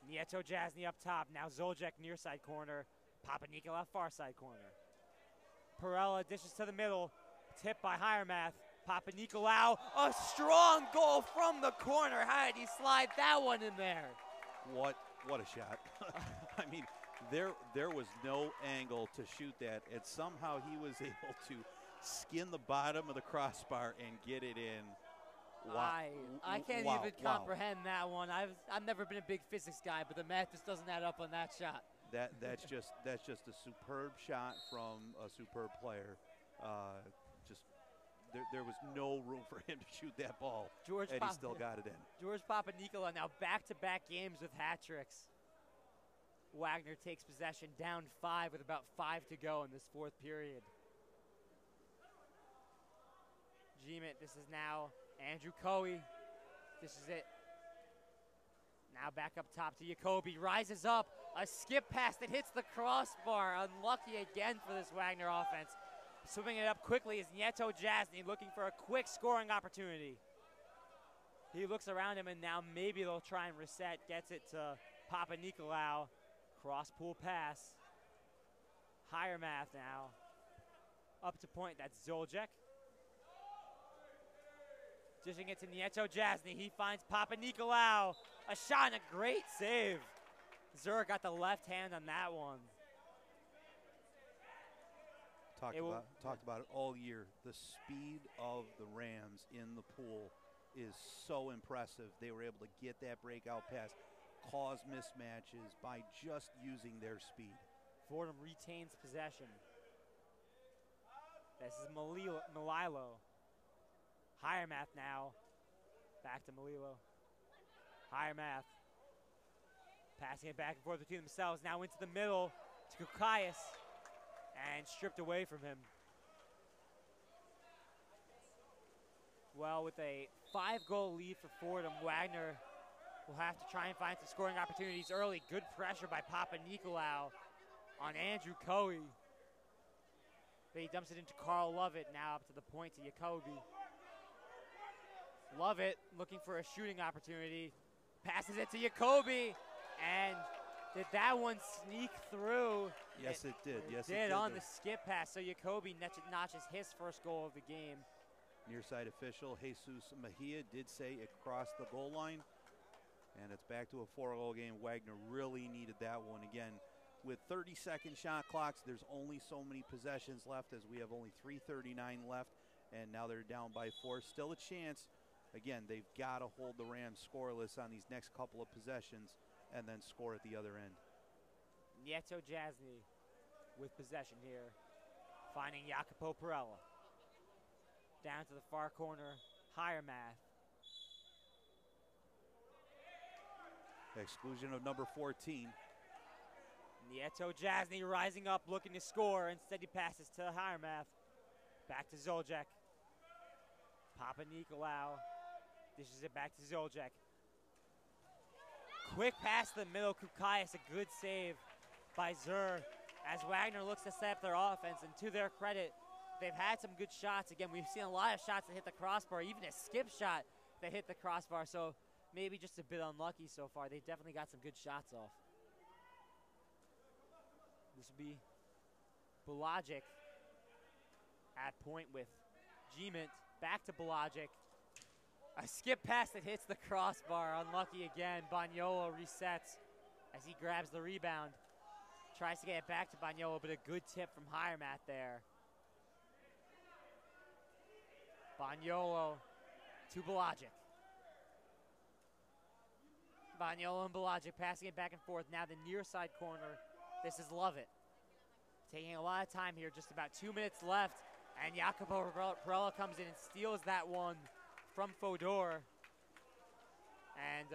Nieto Jasny up top. Now Zoljek near side corner. Papa Nicolau far side corner. Perella dishes to the middle. Tipped by Hiremath. Papa Nicolau. A strong goal from the corner. How did he slide that one in there? What a shot. I mean, there was no angle to shoot that, and somehow he was able to skin the bottom of the crossbar and get it in. Wow. I can't even comprehend that one. I've never been a big physics guy, but the math just doesn't add up on that shot. That's just a superb shot from a superb player. There was no room for him to shoot that ball, and he still got it in. George Papanikolaou now back-to-back games with hat tricks. Wagner takes possession, down 5 with about 5 to go in this 4th period. Gmit, this is now Andrew Coey. This is it. Now back up top to Jacoby. Rises up. A skip pass that hits the crossbar. Unlucky again for this Wagner offense. Swimming it up quickly is Nieto Jasny looking for a quick scoring opportunity. He looks around him, and now maybe they'll try and reset. Gets it to Papa Nicolau. Cross-pool pass. Hiremath now. Up to point, that's Zoljek. Dishing it to Nieto Jasny. He finds Papa Nicolau. A shot and a great save. Zur got the left hand on that one. Talked about it all year. The speed of the Rams in the pool is so impressive. They were able to get that breakout pass, cause mismatches by just using their speed. Fordham retains possession. This is Malilo. Hiremath now. Back to Malilo. Hiremath. Passing it back and forth between themselves. Now into the middle to Kukaias. And stripped away from him. Well, with a 5-goal lead for Fordham, Wagner will have to try and find some scoring opportunities early. Good pressure by Papa Nicolau on Andrew Coey. But he dumps it into Carl Lovett, now up to the point to Jacoby. Lovett looking for a shooting opportunity. Passes it to Jacoby. And did that one sneak through? Yes, it did. Yes, it did on the skip pass. So Jacoby notches his first goal of the game. Near side official Jesus Mejia did say it crossed the goal line. And it's back to a 4-goal game. Wagner really needed that one. Again, with 30-second shot clocks, there's only so many possessions left, as we have only 3:39 left. And now they're down by 4. Still a chance. Again, they've got to hold the Rams scoreless on these next couple of possessions and then score at the other end. Nieto Jasny with possession here, finding Jacopo Perella. Down to the far corner, Hiremath. Exclusion of number 14. Nieto Jasny rising up, looking to score. Instead, he passes to Hiremath. Back to Zoljek. Papa Nicolau dishes it back to Zoljek. Quick pass to the middle. Kukaias, a good save by Zur as Wagner looks to set up their offense. And to their credit, they've had some good shots. Again, we've seen a lot of shots that hit the crossbar, even a skip shot that hit the crossbar. So maybe just a bit unlucky so far. They've definitely got some good shots off. This will be Bulajic at point with Gment. Back to Bulajic. A skip pass that hits the crossbar. Unlucky again. Bagnolo resets as he grabs the rebound. Tries to get it back to Bagnolo, but a good tip from Hiermat there. Bagnolo to Bulajic. Bagnolo and Bulajic passing it back and forth. Now the near side corner. This is Lovett. Taking a lot of time here, just about 2 minutes left. And Jacopo Perella comes in and steals that one from Fodor. And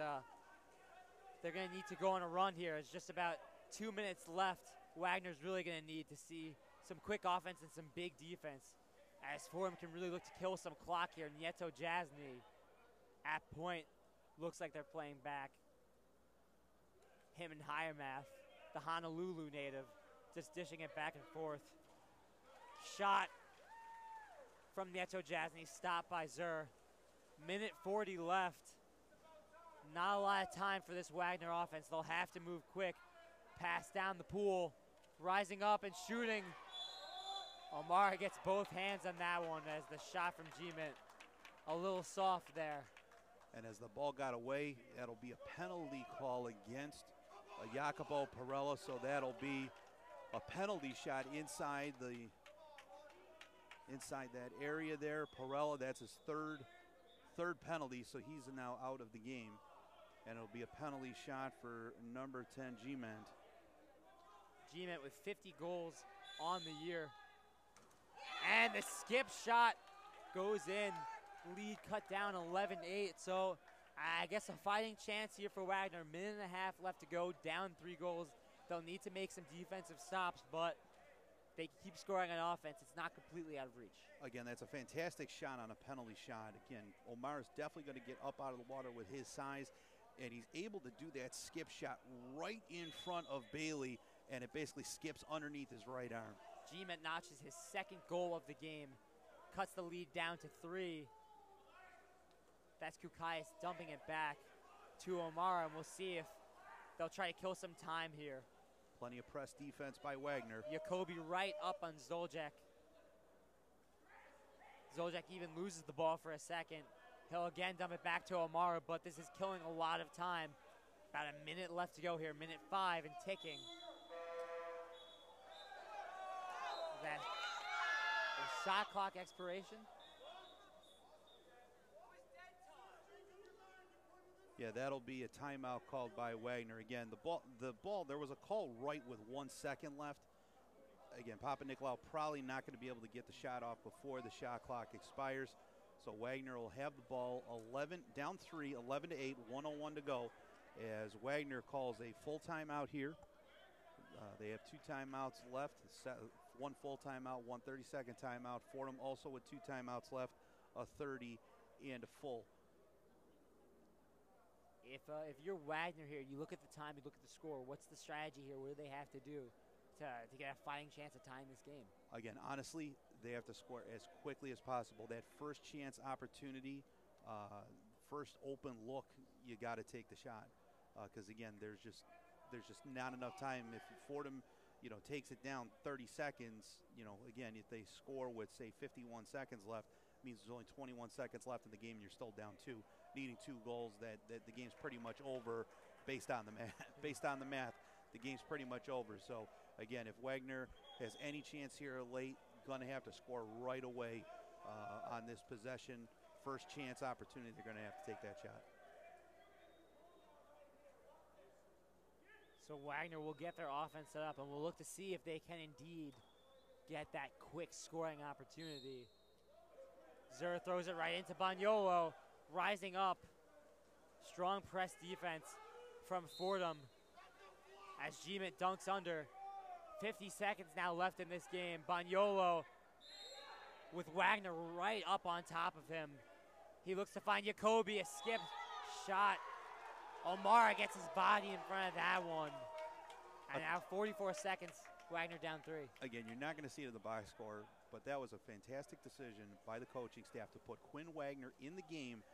they're going to need to go on a run here. It's just about 2 minutes left. Wagner's really going to need to see some quick offense and some big defense, as Fordham can really look to kill some clock here. Nieto Jasny at point. Looks like they're playing back. Him and Hiermath, the Honolulu native, just dishing it back and forth. Shot from Nieto Jasny, stopped by Zur. Minute 40 left. Not a lot of time for this Wagner offense. They'll have to move quick. Pass down the pool, rising up and shooting. O'Mara gets both hands on that one as the shot from Gment a little soft there. And as the ball got away, that'll be a penalty call against Jacopo Perella, so that'll be a penalty shot inside that area there. Perella, that's his third penalty, so he's now out of the game. And it'll be a penalty shot for number 10, Gment. Gment with 50 goals on the year. And the skip shot goes in. Lead cut down 11-8. So I guess a fighting chance here for Wagner. Minute and a half left to go, down 3 goals. They'll need to make some defensive stops, but they keep scoring on offense. It's not completely out of reach. Again, that's a fantastic shot on a penalty shot. Again, O'Mara's definitely going to get up out of the water with his size, and he's able to do that skip shot right in front of Bailey, and it basically skips underneath his right arm. Gment notches his second goal of the game, cuts the lead down to 3. That's Kukaias dumping it back to O'Mara, and we'll see if they'll try to kill some time here. Plenty of press defense by Wagner. Jacoby right up on Zoljak. Zoljak even loses the ball for a second. He'll again dump it back to O'Mara, but this is killing a lot of time. About a minute left to go here, minute 5 and ticking. Is that a shot clock expiration? Yeah, that'll be a timeout called by Wagner. Again, the ball, there was a call right with 1 second left. Again, Papanikolaou probably not going to be able to get the shot off before the shot clock expires. So Wagner will have the ball down 3, 11-8, 1:01 to go, as Wagner calls a full timeout here. They have 2 timeouts left, 1 full timeout, 1 30-second timeout. Fordham also with 2 timeouts left, a 30 and a full. If you're Wagner here, you look at the time, you look at the score, what's the strategy here? What do they have to do to get a fighting chance of tying this game? Again, honestly, they have to score as quickly as possible. That first chance opportunity, first open look, you got to take the shot. Because again, there's just not enough time. If Fordham, takes it down 30 seconds, again, if they score with say 51 seconds left, means there's only 21 seconds left in the game and you're still down 2. Needing 2 goals, that the game's pretty much over based on the math. The game's pretty much over. So again, if Wagner has any chance here late, gonna have to score right away on this possession. First chance opportunity, they're gonna have to take that shot. So Wagner will get their offense set up, and we'll look to see if they can indeed get that quick scoring opportunity. Zur throws it right into Bagnolo, rising up. Strong press defense from Fordham as Gment dunks under. 50 seconds now left in this game. Bagnolo with Wagner right up on top of him. He looks to find Jacoby, a skip shot. O'Mara gets his body in front of that one. And now 44 seconds, Wagner down 3. Again, you're not going to see it in the box score, but that was a fantastic decision by the coaching staff to put Quinn Wagner in the game.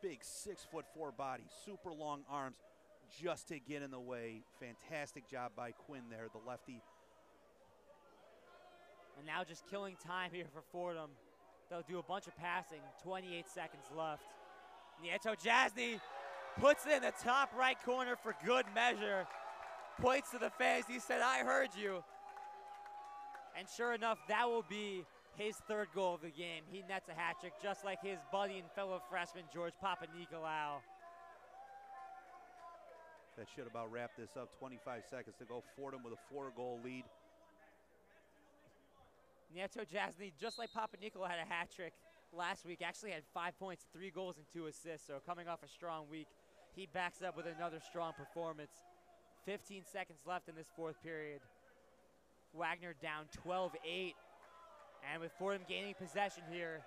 Big 6'4" body, super long arms, just to get in the way. Fantastic job by Quinn there, the lefty. And now just killing time here for Fordham. They'll do a bunch of passing, 28 seconds left. Nieto Jasny puts it in the top right corner for good measure. Points to the fans, he said, I heard you. And sure enough, that will be his third goal of the game. He nets a hat trick just like his buddy and fellow freshman, George Papanikolaou. That should about wrap this up. 25 seconds to go. Fordham with a 4-goal lead. Nieto Jasny, just like Papanikolaou, had a hat trick last week. Actually had 5 points, 3 goals, and 2 assists. So coming off a strong week, he backs up with another strong performance. 15 seconds left in this fourth period. Wagner down 12-8. And with Fordham gaining possession here,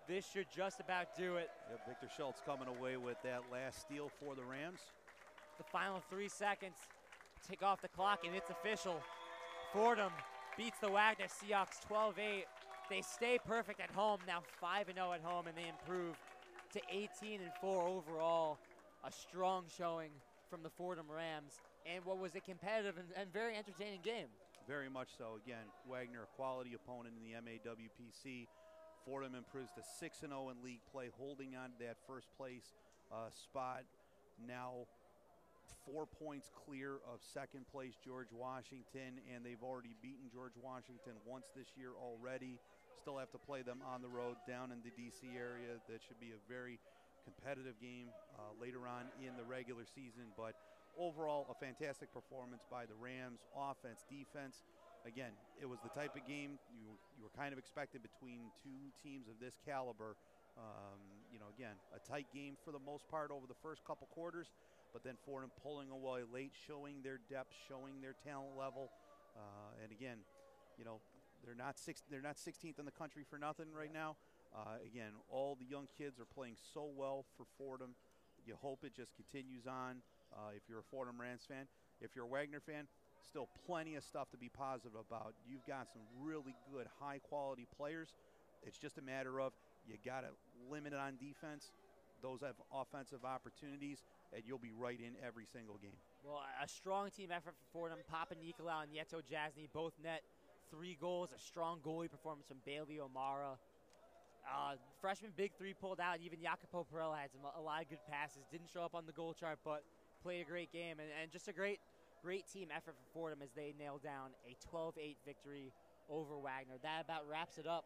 this should just about do it. Yep, Victor Schultz coming away with that last steal for the Rams. The final 3 seconds tick off the clock, and it's official. Fordham beats the Wagner Seahawks 12-8. They stay perfect at home, now 5-0 at home, and they improve to 18-4 overall. A strong showing from the Fordham Rams, and what was a competitive and very entertaining game. Very much so. Again, Wagner, a quality opponent in the MAWPC. Fordham improves to 6-0 in league play, holding on to that first place spot. Now 4 points clear of second place George Washington, and they've already beaten George Washington once this year already. Still have to play them on the road down in the DC area. That should be a very competitive game later on in the regular season, but overall a fantastic performance by the Rams. Offense, defense. Again, it was the type of game you were kind of expected between two teams of this caliber. You know, again, a tight game for the most part over the first couple quarters, but then Fordham pulling away late, showing their depth, showing their talent level. And again, you know, they're not 16th in the country for nothing right now. Again, all the young kids are playing so well for Fordham. You hope it just continues on. If you're a Fordham Rams fan, if you're a Wagner fan, still plenty of stuff to be positive about. You've got some really good, high-quality players. It's just a matter of you got to limit it on defense. Those have offensive opportunities, and you'll be right in every single game. Well, a strong team effort for Fordham. Papanikolaou and Nieto Jasny both net 3 goals. A strong goalie performance from Bailey O'Mara. Freshman big 3 pulled out. Even Jacopo Perella had a lot of good passes. Didn't show up on the goal chart, but played a great game. And just a great team effort for Fordham as they nail down a 12-8 victory over Wagner. That about wraps it up.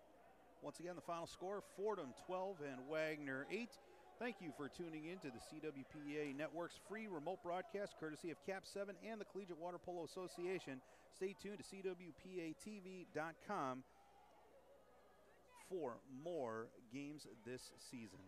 Once again, the final score, Fordham 12 and Wagner 8. Thank you for tuning in to the CWPA Network's free remote broadcast, courtesy of Cap 7 and the Collegiate Water Polo Association. Stay tuned to CWPATV.com for more games this season.